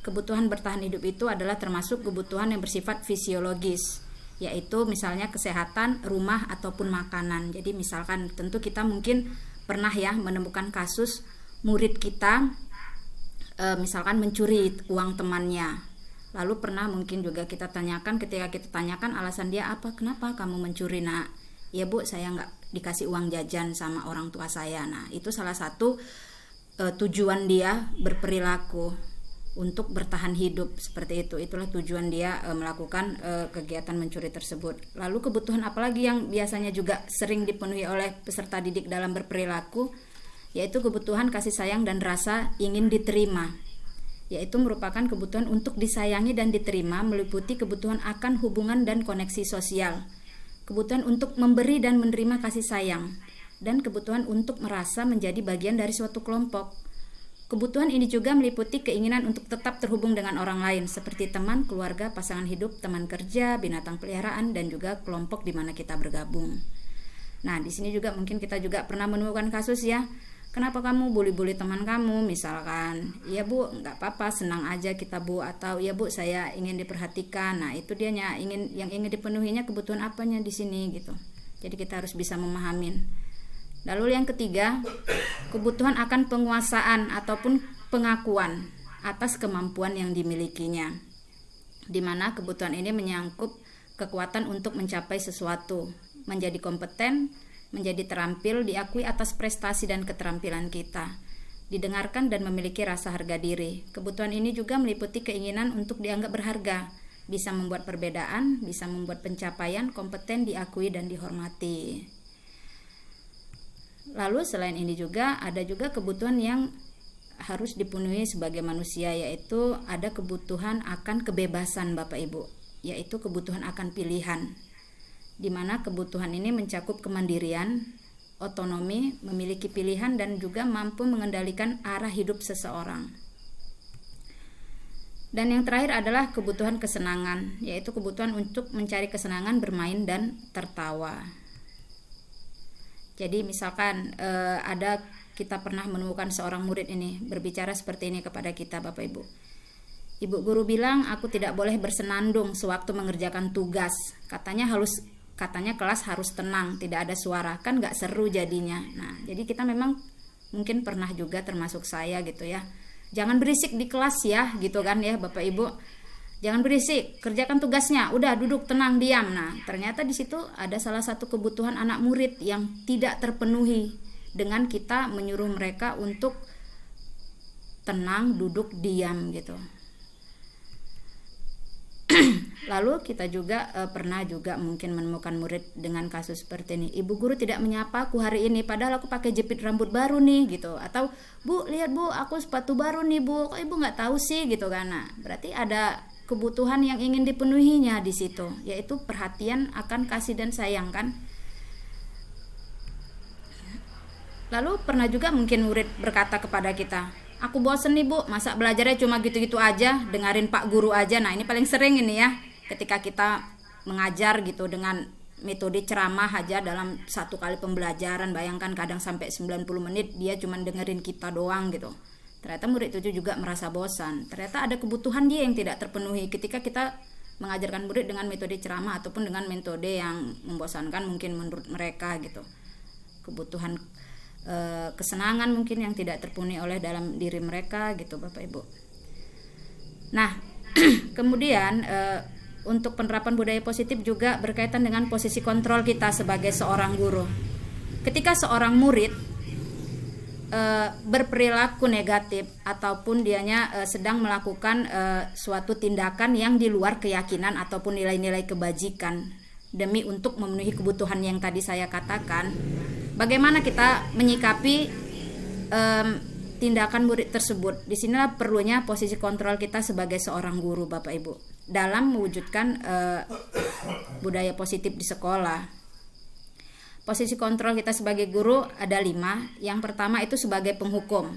Kebutuhan bertahan hidup itu adalah termasuk kebutuhan yang bersifat fisiologis, yaitu misalnya kesehatan, rumah ataupun makanan. Jadi misalkan tentu kita mungkin pernah ya menemukan kasus murid kita misalkan mencuri uang temannya. Lalu pernah mungkin juga kita tanyakan, ketika kita tanyakan alasan dia apa, kenapa kamu mencuri nak? Ya Bu, saya dikasih uang jajan sama orang tua saya. Nah, itu salah satu tujuan dia berperilaku untuk bertahan hidup seperti itu. Itulah tujuan dia melakukan kegiatan mencuri tersebut. Lalu kebutuhan apalagi yang biasanya juga sering dipenuhi oleh peserta didik dalam berperilaku, yaitu kebutuhan kasih sayang dan rasa ingin diterima, yaitu merupakan kebutuhan untuk disayangi dan diterima, meliputi kebutuhan akan hubungan dan koneksi sosial, kebutuhan untuk memberi dan menerima kasih sayang, dan kebutuhan untuk merasa menjadi bagian dari suatu kelompok. Kebutuhan ini juga meliputi keinginan untuk tetap terhubung dengan orang lain, seperti teman, keluarga, pasangan hidup, teman kerja, binatang peliharaan, dan juga kelompok di mana kita bergabung. Nah, di sini juga mungkin kita juga pernah menemukan kasus ya, kenapa kamu bully-bully teman kamu, misalkan, ya bu nggak apa-apa, senang aja kita bu, atau ya bu saya ingin diperhatikan. Nah, itu dianya yang ingin dipenuhinya kebutuhan apanya di sini gitu. Jadi kita harus bisa memahamin. Lalu yang ketiga, kebutuhan akan penguasaan ataupun pengakuan atas kemampuan yang dimilikinya, di mana kebutuhan ini menyangkut kekuatan untuk mencapai sesuatu, menjadi kompeten, menjadi terampil, diakui atas prestasi dan keterampilan kita, didengarkan dan memiliki rasa harga diri. Kebutuhan ini juga meliputi keinginan untuk dianggap berharga, bisa membuat perbedaan, bisa membuat pencapaian, kompeten, diakui dan dihormati. Lalu selain ini juga ada juga kebutuhan yang harus dipenuhi sebagai manusia, yaitu ada kebutuhan akan kebebasan Bapak Ibu, yaitu kebutuhan akan pilihan, di mana kebutuhan ini mencakup kemandirian, otonomi, memiliki pilihan, dan juga mampu mengendalikan arah hidup seseorang. Dan yang terakhir adalah kebutuhan kesenangan, yaitu kebutuhan untuk mencari kesenangan bermain dan tertawa. Jadi misalkan kita pernah menemukan seorang murid ini berbicara seperti ini kepada kita Bapak Ibu. Ibu guru bilang aku tidak boleh bersenandung sewaktu mengerjakan tugas. Katanya kelas harus tenang, tidak ada suara, kan gak seru jadinya. Nah, jadi kita memang mungkin pernah juga termasuk saya gitu ya. Jangan berisik di kelas ya, gitu kan ya Bapak Ibu. Jangan berisik, kerjakan tugasnya, udah duduk tenang diam. Nah, ternyata di situ ada salah satu kebutuhan anak murid yang tidak terpenuhi dengan kita menyuruh mereka untuk tenang, duduk diam gitu. Lalu kita juga pernah juga mungkin menemukan murid dengan kasus seperti ini. Ibu guru tidak menyapa aku hari ini padahal aku pakai jepit rambut baru nih gitu. Atau bu lihat bu aku sepatu baru nih bu, kok ibu nggak tahu sih gitu kan. Nah, berarti ada kebutuhan yang ingin dipenuhinya di situ, yaitu perhatian akan kasih dan sayang kan. Lalu pernah juga mungkin murid berkata kepada kita, aku bosen nih bu, masa belajarnya cuma gitu-gitu aja, dengerin pak guru aja. Nah, ini paling sering ini ya, ketika kita mengajar gitu dengan metode ceramah aja dalam satu kali pembelajaran. Bayangkan kadang sampai 90 menit dia cuma dengerin kita doang gitu. Ternyata murid itu juga merasa bosan. Ternyata ada kebutuhan dia yang tidak terpenuhi ketika kita mengajarkan murid dengan metode ceramah ataupun dengan metode yang membosankan mungkin menurut mereka gitu. Kebutuhan kesenangan mungkin yang tidak terpenuhi oleh dalam diri mereka gitu Bapak Ibu. Nah, kemudian untuk penerapan budaya positif juga berkaitan dengan posisi kontrol kita sebagai seorang guru. Ketika seorang murid berperilaku negatif ataupun dianya sedang melakukan suatu tindakan yang di luar keyakinan ataupun nilai-nilai kebajikan demi untuk memenuhi kebutuhan yang tadi saya katakan, bagaimana kita menyikapi tindakan murid tersebut? Disinilah perlunya posisi kontrol kita sebagai seorang guru Bapak Ibu dalam mewujudkan budaya positif di sekolah. Posisi kontrol kita sebagai guru ada 5. Yang pertama itu sebagai penghukum,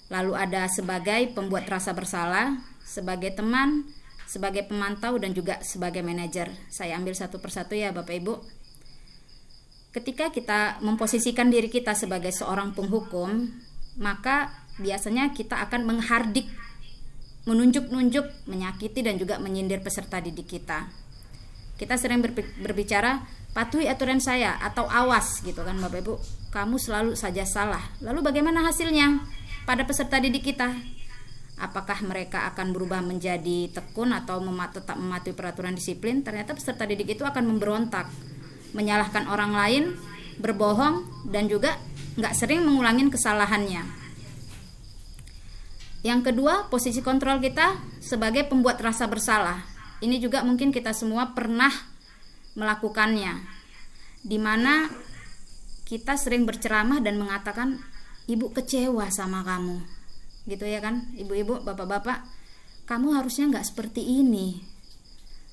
lalu ada sebagai pembuat rasa bersalah, sebagai teman, sebagai pemantau, dan juga sebagai manajer. Saya ambil satu persatu ya Bapak Ibu. Ketika kita memposisikan diri kita sebagai seorang penghukum, maka biasanya kita akan menghardik, menunjuk-nunjuk, menyakiti, dan juga menyindir peserta didik kita. Kita sering berbicara, patuhi aturan saya, atau awas gitu kan Bapak Ibu, kamu selalu saja salah. Lalu bagaimana hasilnya pada peserta didik kita? Apakah mereka akan berubah menjadi tekun atau tetap mematuhi peraturan disiplin? Ternyata peserta didik itu akan memberontak, menyalahkan orang lain, berbohong, dan juga nggak sering mengulangin kesalahannya. Yang kedua, posisi kontrol kita sebagai pembuat rasa bersalah. Ini juga mungkin kita semua pernah melakukannya, dimana kita sering berceramah dan mengatakan, ibu kecewa sama kamu, gitu ya kan, ibu-ibu, bapak-bapak, kamu harusnya nggak seperti ini.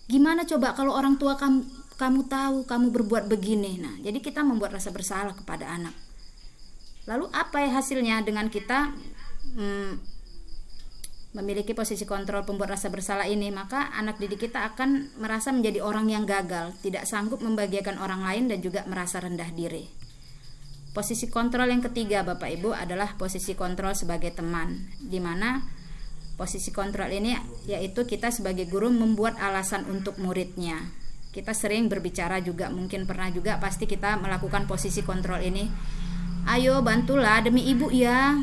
Gimana coba kalau orang tua kamu tahu kamu berbuat begini. Nah, jadi kita membuat rasa bersalah kepada anak. Lalu apa ya hasilnya dengan kita memiliki posisi kontrol pembuat rasa bersalah ini? Maka anak didik kita akan merasa menjadi orang yang gagal, tidak sanggup membahagiakan orang lain, dan juga merasa rendah diri. Posisi kontrol yang ketiga, Bapak Ibu, adalah posisi kontrol sebagai teman, di mana posisi kontrol ini yaitu kita sebagai guru membuat alasan untuk muridnya. Kita sering berbicara juga, mungkin pernah juga pasti kita melakukan posisi kontrol ini. Ayo bantulah demi ibu ya,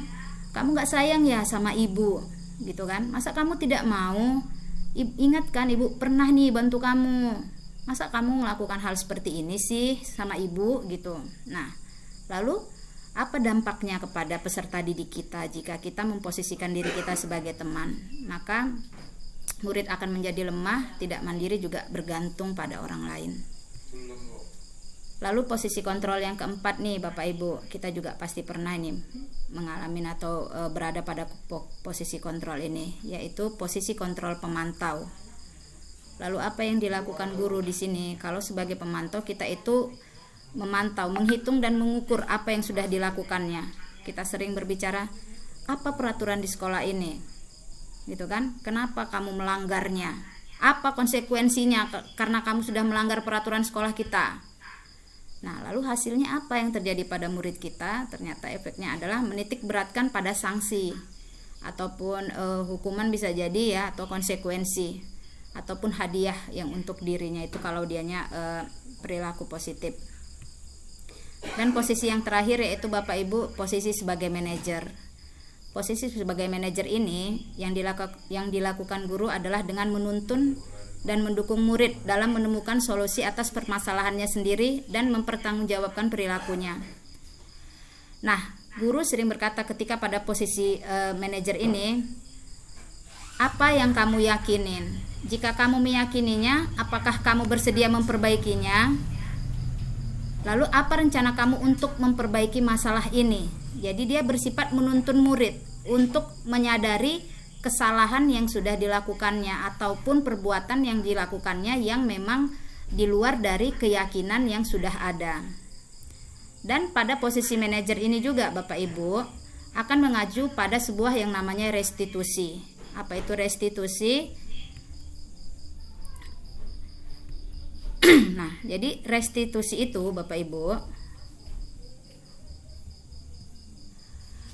kamu gak sayang ya sama ibu, gitu kan? Masa kamu tidak mau? Ingat kan ibu pernah nih bantu kamu, masa kamu melakukan hal seperti ini sih sama ibu, gitu. Nah, lalu apa dampaknya kepada peserta didik kita jika kita memposisikan diri kita sebagai teman? Maka murid akan menjadi lemah, tidak mandiri, juga bergantung pada orang lain. Lalu posisi kontrol yang keempat nih Bapak Ibu, kita juga pasti pernah nih mengalami atau berada pada posisi kontrol ini, yaitu posisi kontrol pemantau. Lalu apa yang dilakukan guru di sini? Kalau sebagai pemantau, kita itu memantau, menghitung dan mengukur apa yang sudah dilakukannya. Kita sering berbicara, apa peraturan di sekolah ini? Gitu kan? Kenapa kamu melanggarnya? Apa konsekuensinya karena kamu sudah melanggar peraturan sekolah kita? Nah, lalu hasilnya apa yang terjadi pada murid kita? Ternyata efeknya adalah menitik beratkan pada sanksi ataupun hukuman, bisa jadi ya, atau konsekuensi ataupun hadiah yang untuk dirinya itu kalau dianya perilaku positif. Dan posisi yang terakhir yaitu Bapak Ibu, posisi sebagai manajer. Posisi sebagai manajer ini yang dilakukan guru adalah dengan menuntun dan mendukung murid dalam menemukan solusi atas permasalahannya sendiri dan mempertanggungjawabkan perilakunya. Nah, guru sering berkata ketika pada posisi manajer ini, apa yang kamu yakinin? Jika kamu meyakininya, apakah kamu bersedia memperbaikinya? Lalu apa rencana kamu untuk memperbaiki masalah ini? Jadi dia bersifat menuntun murid untuk menyadari kesalahan yang sudah dilakukannya ataupun perbuatan yang dilakukannya yang memang di luar dari keyakinan yang sudah ada. Dan pada posisi manajer ini juga Bapak Ibu akan mengacu pada sebuah yang namanya restitusi. Apa itu restitusi? Nah, jadi restitusi itu Bapak Ibu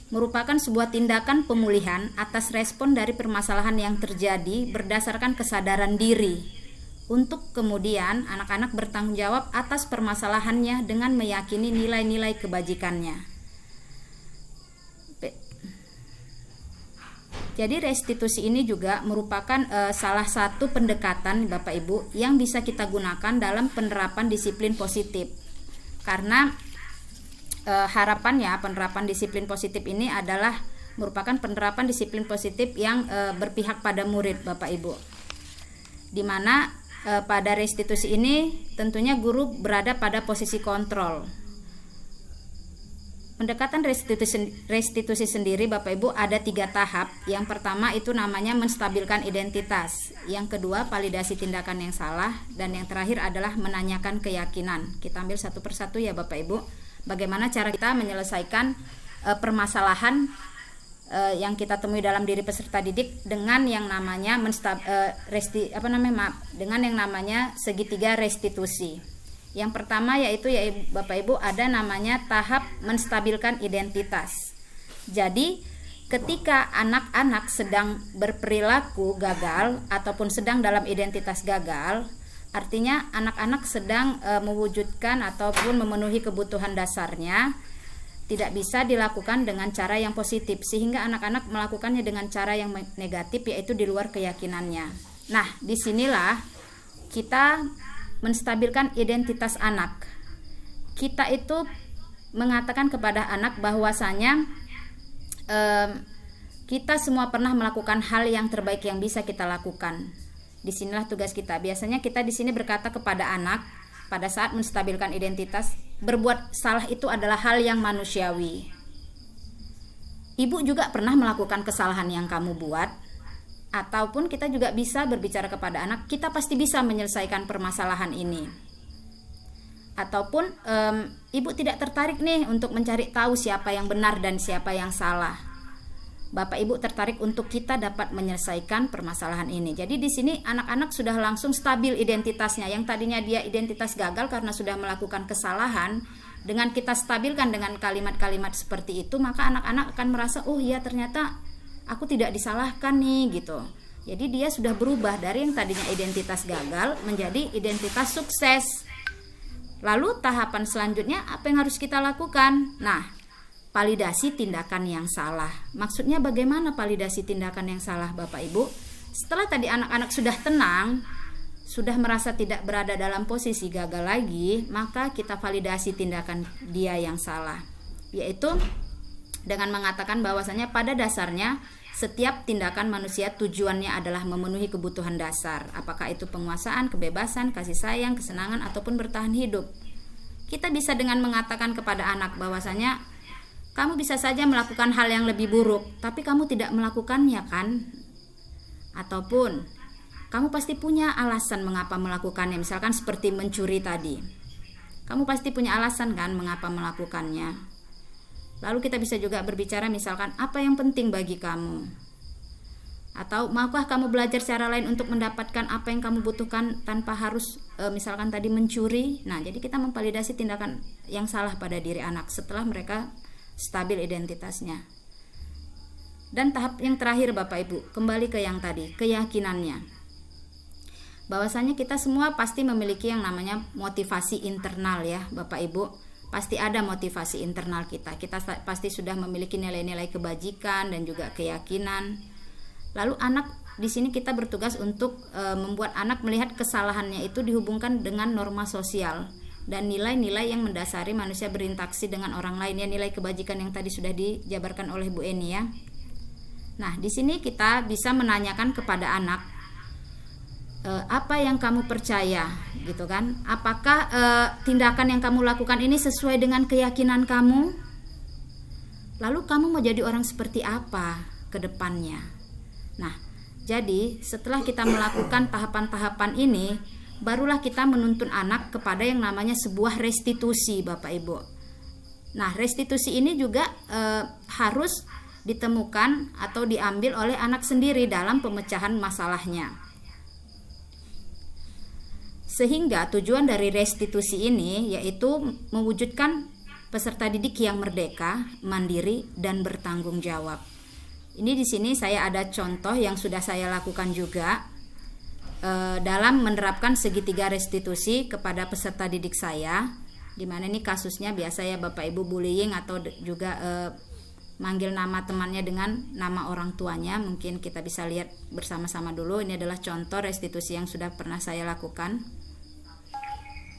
merupakan sebuah tindakan pemulihan atas respon dari permasalahan yang terjadi berdasarkan kesadaran diri, untuk kemudian anak-anak bertanggung jawab atas permasalahannya dengan meyakini nilai-nilai kebajikannya. Jadi restitusi ini juga merupakan salah satu pendekatan Bapak Ibu yang bisa kita gunakan dalam penerapan disiplin positif. Karena harapannya penerapan disiplin positif ini adalah merupakan penerapan disiplin positif yang berpihak pada murid Bapak Ibu. Di mana pada restitusi ini tentunya guru berada pada posisi kontrol. Pendekatan restitusi sendiri Bapak Ibu ada 3 tahap. Yang pertama itu namanya menstabilkan identitas. Yang kedua validasi tindakan yang salah. Dan yang terakhir adalah menanyakan keyakinan. Kita ambil satu persatu ya Bapak Ibu. Bagaimana cara kita menyelesaikan permasalahan yang kita temui dalam diri peserta didik dengan yang namanya dengan yang namanya segitiga restitusi. Yang pertama yaitu ya Bapak Ibu ada namanya tahap menstabilkan identitas. Jadi ketika anak-anak sedang berperilaku gagal ataupun sedang dalam identitas gagal, artinya anak-anak sedang mewujudkan ataupun memenuhi kebutuhan dasarnya, tidak bisa dilakukan dengan cara yang positif, sehingga anak-anak melakukannya dengan cara yang negatif, yaitu di luar keyakinannya. Nah, disinilah kita menstabilkan identitas anak. kita itu mengatakan kepada anak bahwasanya kita semua pernah melakukan hal yang terbaik yang bisa kita lakukan. Disinilah tugas kita. Biasanya kita di sini berkata kepada anak pada saat menstabilkan identitas, berbuat salah itu adalah hal yang manusiawi. Ibu juga pernah melakukan kesalahan yang kamu buat, ataupun kita juga bisa berbicara kepada anak, kita pasti bisa menyelesaikan permasalahan ini. Ataupun ibu tidak tertarik nih untuk mencari tahu siapa yang benar dan siapa yang salah. Bapak Ibu tertarik untuk kita dapat menyelesaikan permasalahan ini. Jadi di sini anak-anak sudah langsung stabil identitasnya. Yang tadinya dia identitas gagal karena sudah melakukan kesalahan, dengan kita stabilkan dengan kalimat-kalimat seperti itu, maka anak-anak akan merasa, oh iya ternyata aku tidak disalahkan nih gitu. Jadi dia sudah berubah dari yang tadinya identitas gagal menjadi identitas sukses. Lalu tahapan selanjutnya apa yang harus kita lakukan? Nah, validasi tindakan yang salah. Maksudnya bagaimana validasi tindakan yang salah, Bapak Ibu? Setelah tadi anak-anak sudah tenang, sudah merasa tidak berada dalam posisi gagal lagi, maka kita validasi tindakan dia yang salah, yaitu dengan mengatakan bahwasanya pada dasarnya setiap tindakan manusia tujuannya adalah memenuhi kebutuhan dasar, apakah itu penguasaan, kebebasan, kasih sayang, kesenangan, ataupun bertahan hidup. Kita bisa dengan mengatakan kepada anak bahwasanya kamu bisa saja melakukan hal yang lebih buruk, tapi kamu tidak melakukannya kan? Ataupun kamu pasti punya alasan mengapa melakukannya, misalkan seperti mencuri tadi. Kamu pasti punya alasan kan mengapa melakukannya. Lalu kita bisa juga berbicara misalkan apa yang penting bagi kamu. Atau maukah kamu belajar cara lain untuk mendapatkan apa yang kamu butuhkan tanpa harus misalkan tadi mencuri. Nah, jadi kita memvalidasi tindakan yang salah pada diri anak setelah mereka stabil identitasnya. Dan tahap yang terakhir Bapak Ibu, kembali ke yang tadi, keyakinannya. Bahwasanya kita semua pasti memiliki yang namanya motivasi internal ya Bapak Ibu. Pasti ada motivasi internal kita. Kita pasti sudah memiliki nilai-nilai kebajikan dan juga keyakinan. Lalu anak di sini kita bertugas untuk membuat anak melihat kesalahannya itu dihubungkan dengan norma sosial dan nilai-nilai yang mendasari manusia berinteraksi dengan orang lain, ya nilai kebajikan yang tadi sudah dijabarkan oleh Bu Eni ya. Nah, di sini kita bisa menanyakan kepada anak apa yang kamu percaya gitu kan? Apakah tindakan yang kamu lakukan ini sesuai dengan keyakinan kamu? Lalu kamu mau jadi orang seperti apa ke depannya? Nah, jadi setelah kita melakukan tahapan-tahapan ini, barulah kita menuntun anak kepada yang namanya sebuah restitusi Bapak Ibu. Nah, restitusi ini juga harus ditemukan atau diambil oleh anak sendiri dalam pemecahan masalahnya. Sehingga tujuan dari restitusi ini yaitu mewujudkan peserta didik yang merdeka, mandiri, dan bertanggung jawab. Ini di sini saya ada contoh yang sudah saya lakukan juga dalam menerapkan segitiga restitusi kepada peserta didik saya, di mana ini kasusnya biasa ya Bapak Ibu bullying atau juga manggil nama temannya dengan nama orang tuanya. Mungkin kita bisa lihat bersama-sama dulu. Ini adalah contoh restitusi yang sudah pernah saya lakukan.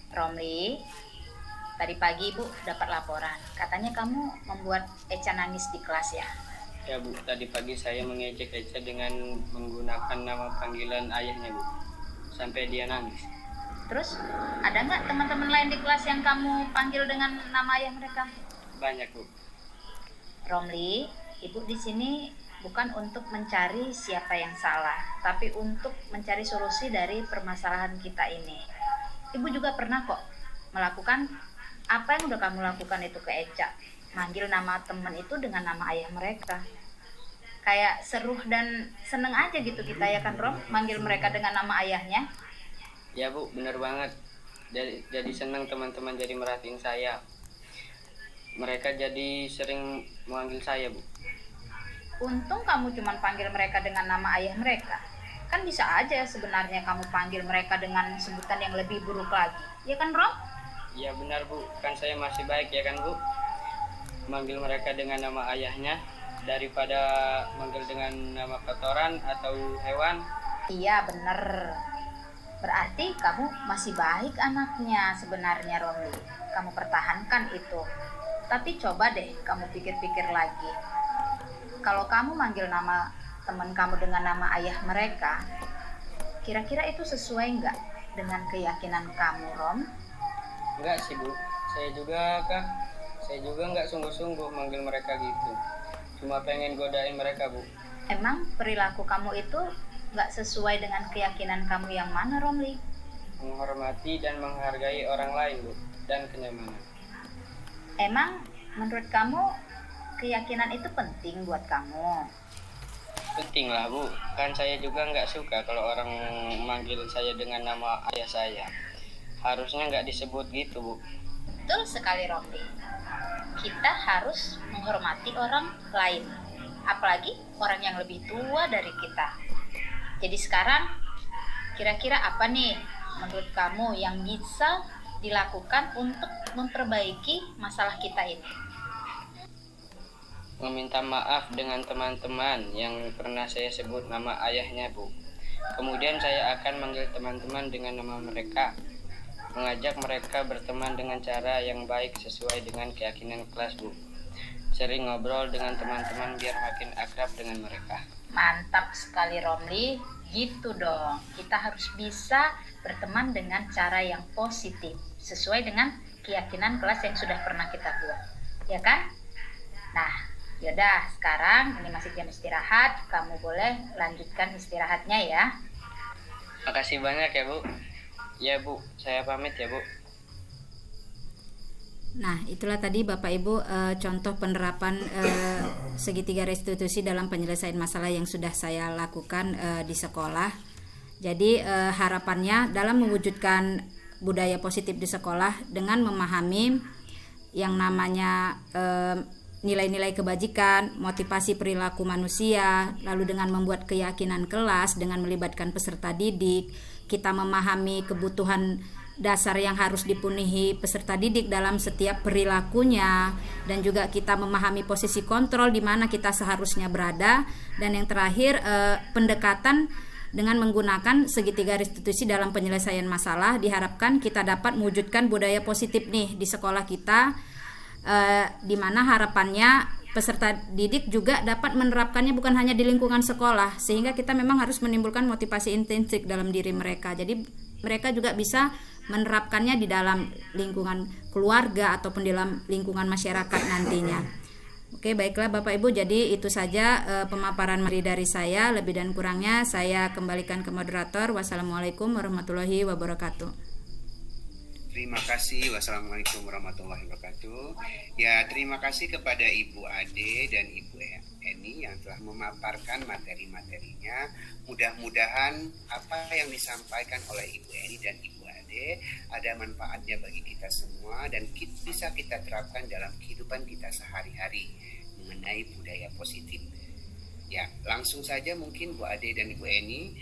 Romli, tadi pagi Ibu dapat laporan, katanya kamu membuat Eca nangis di kelas ya? Ya Bu, tadi pagi saya mengejek Eca dengan menggunakan nama panggilan ayahnya Bu, sampai dia nangis. Terus ada nggak teman-teman lain di kelas yang kamu panggil dengan nama ayah mereka? Banyak Bu. Romli, Ibu di sini bukan untuk mencari siapa yang salah, tapi untuk mencari solusi dari permasalahan kita ini. Ibu juga pernah kok melakukan apa yang udah kamu lakukan itu ke Eca, manggil nama teman itu dengan nama ayah mereka. Kayak seru dan seneng aja gitu kita ya kan Rom, manggil mereka dengan nama ayahnya. Ya Bu, bener banget. Jadi senang teman-teman jadi merhatiin saya. Mereka jadi sering memanggil saya Bu. Untung kamu cuma panggil mereka dengan nama ayah mereka. Kan bisa aja sebenarnya kamu panggil mereka dengan sebutan yang lebih buruk lagi. Ya kan Rom? Ya benar Bu, kan saya masih baik ya kan Bu. Manggil mereka dengan nama ayahnya daripada manggil dengan nama kotoran atau hewan. Iya bener. Berarti kamu masih baik anaknya sebenarnya, Romli. Kamu pertahankan itu. Tapi coba deh kamu pikir-pikir lagi. Kalau kamu manggil nama teman kamu dengan nama ayah mereka, kira-kira itu sesuai nggak dengan keyakinan kamu, Rom? Enggak sih Bu, saya juga nggak sungguh-sungguh manggil mereka gitu. Cuma pengen godain mereka Bu. Emang perilaku kamu itu nggak sesuai dengan keyakinan kamu yang mana, Romli? Menghormati dan menghargai orang lain Bu, dan kenyamanan. Emang menurut kamu keyakinan itu penting buat kamu? Penting lah Bu, kan saya juga nggak suka kalau orang manggil saya dengan nama ayah saya. Harusnya nggak disebut gitu Bu. Betul sekali, Romli. Kita harus menghormati orang lain, apalagi orang yang lebih tua dari kita. Jadi sekarang, kira-kira apa nih menurut kamu yang bisa dilakukan untuk memperbaiki masalah kita ini? Meminta maaf dengan teman-teman yang pernah saya sebut nama ayahnya Bu. Kemudian saya akan manggil teman-teman dengan nama mereka. Mengajak mereka berteman dengan cara yang baik sesuai dengan keyakinan kelas Bu. Sering ngobrol dengan teman-teman biar makin akrab dengan mereka. Mantap sekali, Romli. Gitu dong. Kita harus bisa berteman dengan cara yang positif, sesuai dengan keyakinan kelas yang sudah pernah kita buat. Ya kan? Nah, yaudah, sekarang ini masih jam istirahat. Kamu boleh lanjutkan istirahatnya ya. Makasih banyak ya Bu. Ya Bu, saya pamit ya Bu. Nah, itulah tadi Bapak Ibu contoh penerapan segitiga restitusi dalam penyelesaian masalah yang sudah saya lakukan di sekolah. Jadi harapannya dalam mewujudkan budaya positif di sekolah dengan memahami yang namanya nilai-nilai kebajikan, motivasi perilaku manusia, lalu dengan membuat keyakinan kelas dengan melibatkan peserta didik, kita memahami kebutuhan dasar yang harus dipenuhi peserta didik dalam setiap perilakunya, dan juga kita memahami posisi kontrol di mana kita seharusnya berada, dan yang terakhir pendekatan dengan menggunakan segitiga restitusi dalam penyelesaian masalah. Diharapkan kita dapat mewujudkan budaya positif nih di sekolah kita, di mana harapannya peserta didik juga dapat menerapkannya bukan hanya di lingkungan sekolah, sehingga kita memang harus menimbulkan motivasi intrinsik dalam diri mereka. Jadi mereka juga bisa menerapkannya di dalam lingkungan keluarga ataupun di dalam lingkungan masyarakat nantinya. Oke, baiklah Bapak Ibu, jadi itu saja pemaparan dari saya. Lebih dan kurangnya saya kembalikan ke moderator. Wassalamualaikum warahmatullahi wabarakatuh. Terima kasih. Wassalamualaikum warahmatullahi wabarakatuh. Ya, terima kasih kepada Ibu Ade dan Ibu Eni yang telah memaparkan materi-materinya. Mudah-mudahan apa yang disampaikan oleh Ibu Eni dan Ibu Ade ada manfaatnya bagi kita semua dan bisa kita terapkan dalam kehidupan kita sehari-hari mengenai budaya positif. Ya, langsung saja mungkin Bu Ade dan Ibu Eni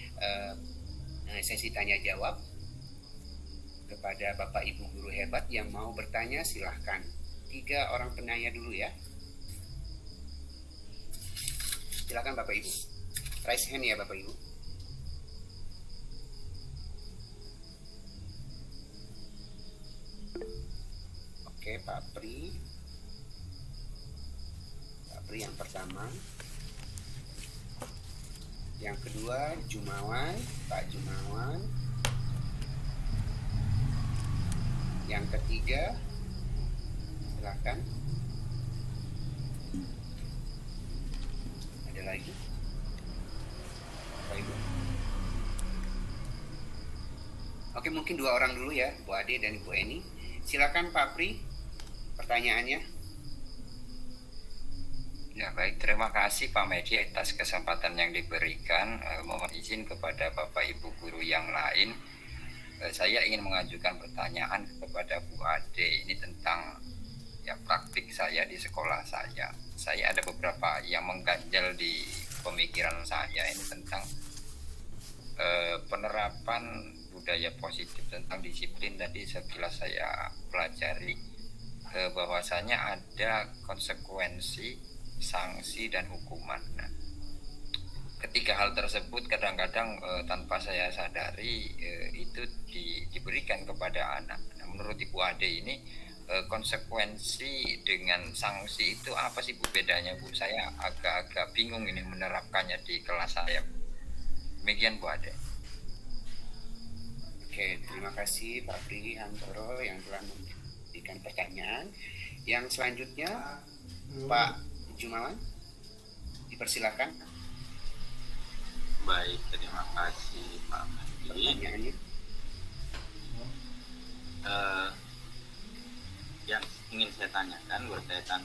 sesi tanya jawab kepada Bapak Ibu guru hebat yang mau bertanya. Silahkan 3 orang penanya dulu ya. Silakan Bapak Ibu, raise hand ya Bapak Ibu. Oke, Pak Pri yang pertama. Yang kedua Jumawan, Pak Jumawan. Yang ketiga, silakan. Ada lagi? Baik. Oke, mungkin 2 orang dulu ya, Bu Ade dan Ibu Eni. Silakan Pak Pri, pertanyaannya. Ya baik, terima kasih Pak Medi atas kesempatan yang diberikan. Mohon izin kepada Bapak Ibu guru yang lain. Saya ingin mengajukan pertanyaan kepada Bu Ade ini tentang ya praktik saya di sekolah saya. Saya ada beberapa yang mengganjal di pemikiran saya ini tentang penerapan budaya positif tentang disiplin. Tadi sekilas saya pelajari bahwasanya ada konsekuensi, sanksi dan hukuman. Nah, ketika tiga hal tersebut kadang-kadang tanpa saya sadari itu diberikan kepada anak. Nah, menurut Ibu Ade ini konsekuensi dengan sanksi itu apa sih Bu bedanya Bu? Saya agak-agak bingung ini menerapkannya di kelas saya. Demikian Bu Ade. Oke, terima kasih Pak Pri Hantoro yang telah memberikan pertanyaan. Yang selanjutnya Pak Jumawan, dipersilakan. Baik, terima kasih Pak Mandi. Pertanyaannya. Yang ingin saya tanyakan berkaitan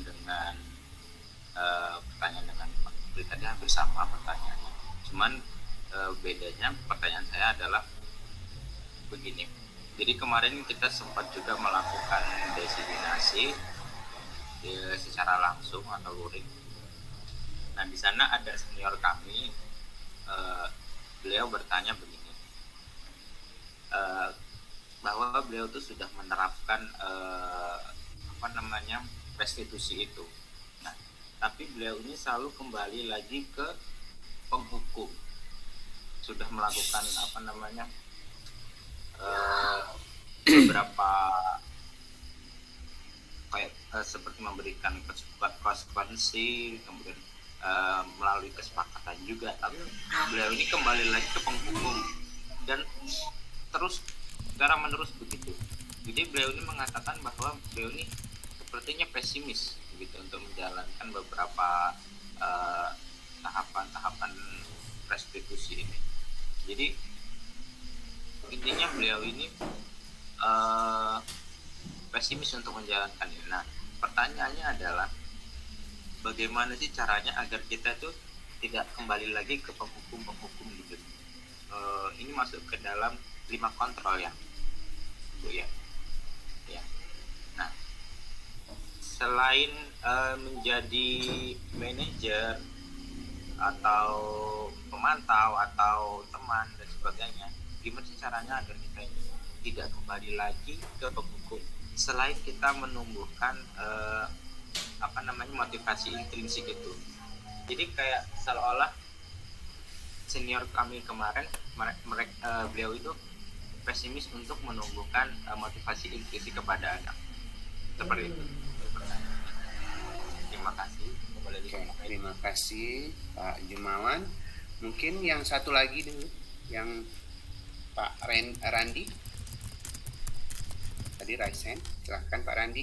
dengan pertanyaan dengan Pak Mandi tadi hampir sama pertanyaannya. Cuman bedanya pertanyaan saya adalah begini. Jadi kemarin kita sempat juga melakukan desiminasi secara langsung atau luring. Nah, di sana ada senior kami, beliau bertanya begini, bahwa beliau itu sudah menerapkan restitusi itu. Nah, tapi beliau ini selalu kembali lagi ke penghukum, sudah melakukan beberapa kayak seperti memberikan konsekuensi, kemudian melalui kesepakatan juga, tapi beliau ini kembali lagi ke penghukum dan terus secara menerus begitu. Jadi beliau ini mengatakan bahwa beliau ini sepertinya pesimis begitu untuk menjalankan beberapa tahapan-tahapan restitusi ini. Jadi intinya beliau ini pesimis untuk menjalankan ini. Nah, pertanyaannya adalah bagaimana sih caranya agar kita tuh tidak kembali lagi ke penghukum gitu. Ini masuk ke dalam 5 kontrol ya, Bu ya. Nah, selain menjadi manajer atau pemantau atau teman dan sebagainya, gimana sih caranya agar kita ini tidak kembali lagi ke penghukum selain kita menumbuhkan motivasi intrinsik itu. Jadi kayak seolah-olah senior kami kemarin beliau itu pesimis untuk menumbuhkan motivasi intrinsik kepada anak seperti itu. Terima kasih. Terima kasih Pak Jumawan. Mungkin yang satu lagi dulu, yang Pak Randi. Tadi Raisen, silahkan Pak Randi.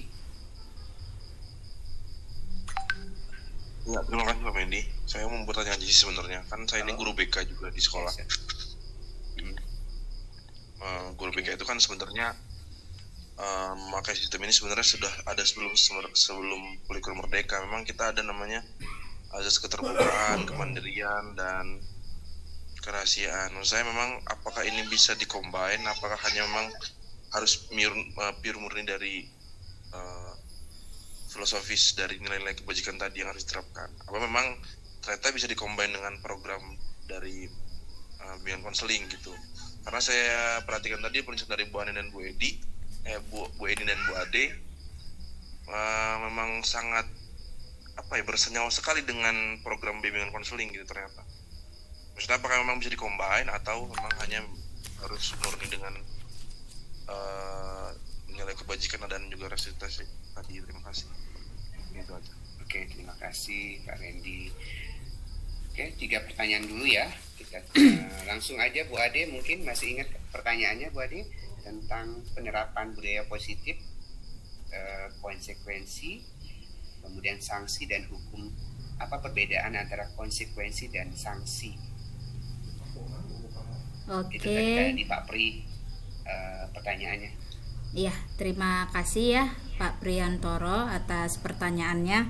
Ya, terima kasih Pak Mendi. Saya mau bertanya aja sih sebenarnya. Kan saya ini guru BK juga di sekolah. Guru BK itu kan sebenarnya memakai sistem ini sebenarnya sudah ada sebelum kurikulum merdeka. Memang kita ada namanya azas keterbukaan, kemandirian, dan kerahasiaan. Menurut saya memang apakah ini bisa dikombin, apakah hanya memang harus pure murni dari filosofis dari nilai-nilai kebajikan tadi yang harus diterapkan, apa memang ternyata bisa dikombin dengan program dari bimbingan konseling gitu. Karena saya perhatikan tadi prinsip dari Bu Ani dan Bu Edi, Bu Edi dan Bu Ade memang sangat bersenyawa sekali dengan program bimbingan konseling gitu ternyata. Maksudnya apakah memang bisa dikombin atau memang hanya harus murni dengan nilai kebajikan dan juga restitusi tadi. Terima kasih. Itu aja. Oke, terima kasih Pak Randy. Oke, 3 pertanyaan dulu ya. Kita langsung aja Bu Ade, mungkin masih ingat pertanyaannya Bu Ade tentang penerapan budaya positif, konsekuensi, kemudian sanksi dan hukum. Apa perbedaan antara konsekuensi dan sanksi? Oke. Itu tadi Pak Pri pertanyaannya. Iya, terima kasih ya Pak Priantoro atas pertanyaannya.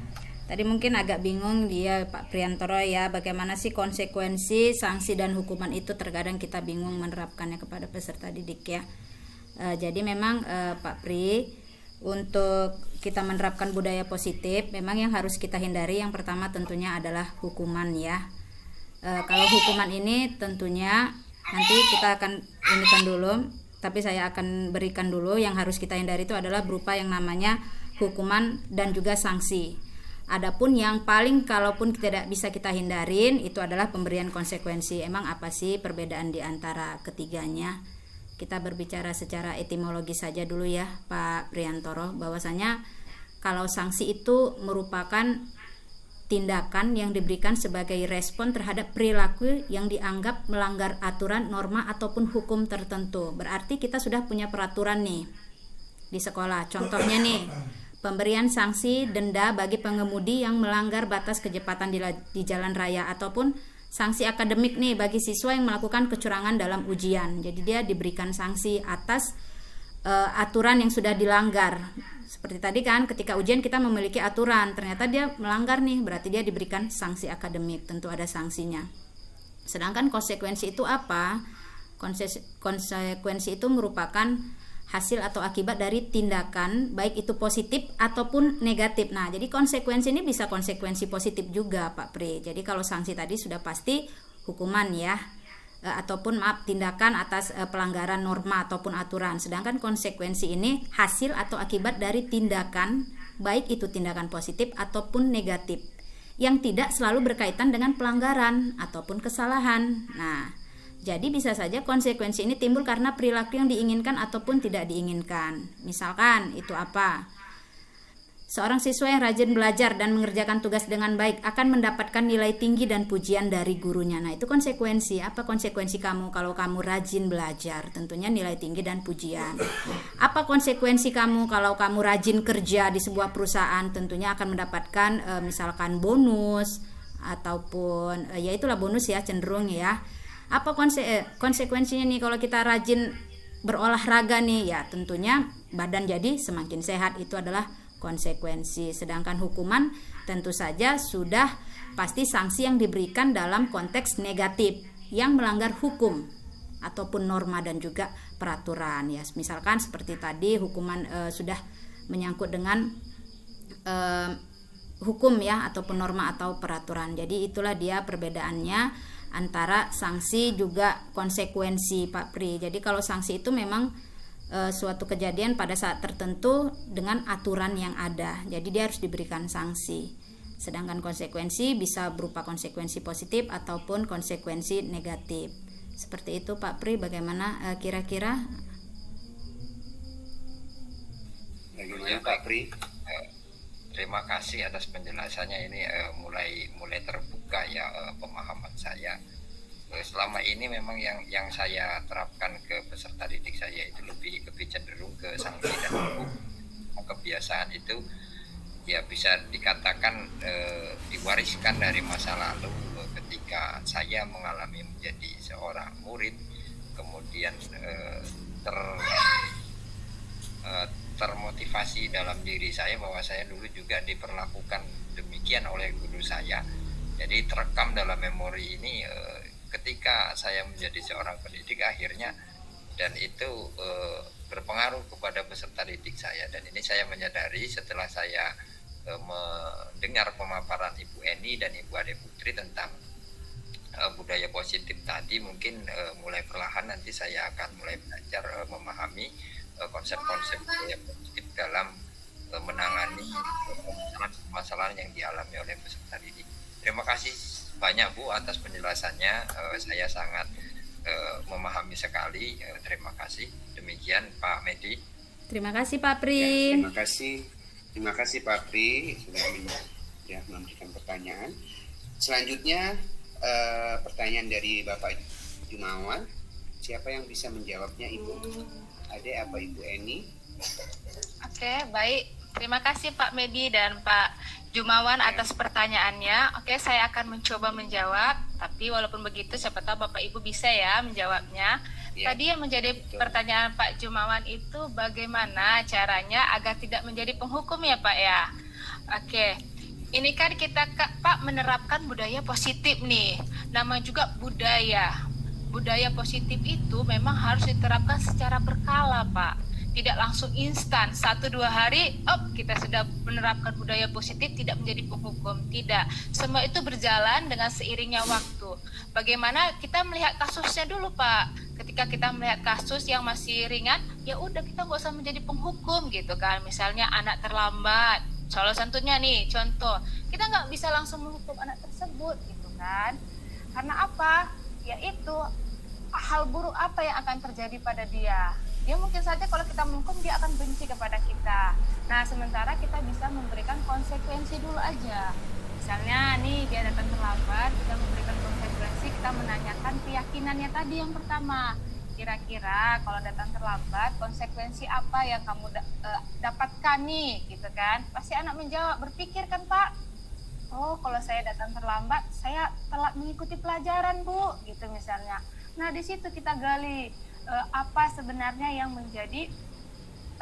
Tadi mungkin agak bingung dia Pak Priantoro ya, bagaimana sih konsekuensi, sanksi dan hukuman itu terkadang kita bingung menerapkannya kepada peserta didik ya. Jadi memang Pak Pri, untuk kita menerapkan budaya positif, memang yang harus kita hindari yang pertama tentunya adalah hukuman ya. Kalau hukuman ini tentunya nanti kita akan inikan dulu, tapi saya akan berikan dulu yang harus kita hindari itu adalah berupa yang namanya hukuman dan juga sanksi. Adapun yang paling kalaupun tidak bisa kita hindarin itu adalah pemberian konsekuensi. Emang apa sih perbedaan di antara ketiganya? Kita berbicara secara etimologi saja dulu ya Pak Priantoro, bahwasanya kalau sanksi itu merupakan tindakan yang diberikan sebagai respon terhadap perilaku yang dianggap melanggar aturan, norma ataupun hukum tertentu. Berarti kita sudah punya peraturan nih di sekolah. Contohnya nih, pemberian sanksi denda bagi pengemudi yang melanggar batas kecepatan di jalan raya, ataupun sanksi akademik nih bagi siswa yang melakukan kecurangan dalam ujian. Jadi dia diberikan sanksi atas aturan yang sudah dilanggar. Seperti tadi kan, ketika ujian kita memiliki aturan, ternyata dia melanggar nih, berarti dia diberikan sanksi akademik, tentu ada sanksinya. Sedangkan konsekuensi itu apa? Konsekuensi itu merupakan hasil atau akibat dari tindakan, baik itu positif ataupun negatif. Nah, jadi konsekuensi ini bisa konsekuensi positif juga Pak Pri. Jadi kalau sanksi tadi sudah pasti hukuman ya, ataupun tindakan atas pelanggaran norma ataupun aturan. Sedangkan konsekuensi ini hasil atau akibat dari tindakan, baik itu tindakan positif ataupun negatif, yang tidak selalu berkaitan dengan pelanggaran ataupun kesalahan. Nah, jadi bisa saja konsekuensi ini timbul karena perilaku yang diinginkan ataupun tidak diinginkan. Misalkan itu apa? Seorang siswa yang rajin belajar dan mengerjakan tugas dengan baik akan mendapatkan nilai tinggi dan pujian dari gurunya. Nah, itu konsekuensi. Apa konsekuensi kamu kalau kamu rajin belajar? Tentunya nilai tinggi dan pujian. Apa konsekuensi kamu kalau kamu rajin kerja di sebuah perusahaan? Tentunya akan mendapatkan misalkan bonus ataupun ya itulah bonus ya, cenderung ya. Apa konsekuensinya nih kalau kita rajin berolahraga nih? Ya, tentunya badan jadi semakin sehat. Itu adalah konsekuensi. Sedangkan hukuman tentu saja sudah pasti sanksi yang diberikan dalam konteks negatif yang melanggar hukum ataupun norma dan juga peraturan ya. Misalkan seperti tadi hukuman sudah menyangkut dengan hukum ya, ataupun norma atau peraturan. Jadi itulah dia perbedaannya antara sanksi juga konsekuensi Pak Pri. Jadi kalau sanksi itu memang suatu kejadian pada saat tertentu dengan aturan yang ada, jadi dia harus diberikan sanksi. Sedangkan konsekuensi bisa berupa konsekuensi positif ataupun konsekuensi negatif. Seperti itu Pak Pri, bagaimana kira-kira? Bagaimana Pak Pri? Terima kasih atas penjelasannya, ini mulai terbuka ya pemahaman saya. Selama ini memang yang saya terapkan ke peserta didik saya itu lebih cenderung ke sanksi dan hukum. Kebiasaan itu ya bisa dikatakan diwariskan dari masa lalu ketika saya mengalami menjadi seorang murid, kemudian termotivasi dalam diri saya bahwa saya dulu juga diperlakukan demikian oleh guru saya. Jadi terekam dalam memori ini ketika saya menjadi seorang pendidik akhirnya, dan itu berpengaruh kepada peserta didik saya. Dan ini saya menyadari setelah saya mendengar pemaparan Ibu Eni dan Ibu Ade Putri tentang budaya positif tadi, mungkin mulai perlahan nanti saya akan mulai belajar memahami konsep-konsep budaya positif dalam menangani masalah yang dialami oleh peserta didik. Terima kasih banyak Bu atas penjelasannya, saya sangat memahami sekali. Terima kasih. Demikian Pak Medi. Terima kasih Pak Pri. Ya, terima kasih Pak Pri sudah memberikan pertanyaan. Selanjutnya pertanyaan dari Bapak Jumawan. Siapa yang bisa menjawabnya, Ibu Ade apa Ibu Eni? Oke, baik. Terima kasih Pak Medi dan Pak Jumawan atas pertanyaannya. Oke, saya akan mencoba menjawab. Tapi walaupun begitu, siapa tahu Bapak Ibu bisa ya menjawabnya. Ya, tadi yang menjadi pertanyaan Pak Jumawan itu bagaimana caranya agar tidak menjadi penghukum ya Pak ya. Oke, ini kan kita Pak menerapkan budaya positif nih. Nama juga budaya. Budaya positif itu memang harus diterapkan secara berkala Pak. Tidak langsung instan 1-2 hari kita sudah menerapkan budaya positif tidak menjadi penghukum. Tidak, semua itu berjalan dengan seiringnya waktu. Bagaimana kita melihat kasusnya dulu Pak. Ketika kita melihat kasus yang masih ringan, ya udah kita nggak usah menjadi penghukum gitu kan. Misalnya anak terlambat Salah satunya nih, contoh, kita nggak bisa langsung menghukum anak tersebut, gitu kan? Karena apa? Yaitu hal buruk apa yang akan terjadi pada dia. Dia mungkin saja kalau kita menghukum dia akan benci kepada kita. Nah, sementara kita bisa memberikan konsekuensi dulu aja. Misalnya nih dia datang terlambat, kita memberikan konsekuensi, kita menanyakan keyakinannya tadi yang pertama. Kira-kira kalau datang terlambat, konsekuensi apa yang kamu dapatkan nih, gitu kan? Pasti anak menjawab, berpikir kan Pak, oh kalau saya datang terlambat, saya telat mengikuti pelajaran Bu, gitu misalnya. Nah di situ kita gali apa sebenarnya yang menjadi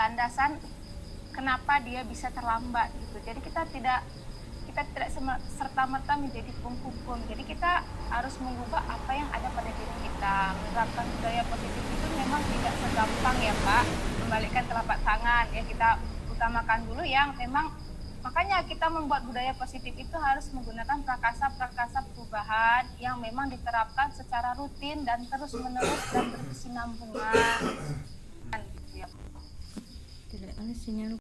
landasan kenapa dia bisa terlambat, gitu. Jadi kita tidak serta-merta menjadi penghukum. Jadi kita harus mengubah apa yang ada pada diri kita. Menerapkan budaya positif itu memang tidak segampang ya Pak. Membalikkan telapak tangan ya, kita utamakan dulu yang memang, makanya kita membuat budaya positif itu harus menggunakan prakasa-prakasa perubahan yang memang diterapkan secara rutin dan terus-menerus dan berkesinambungan. Tidak ada sinyal.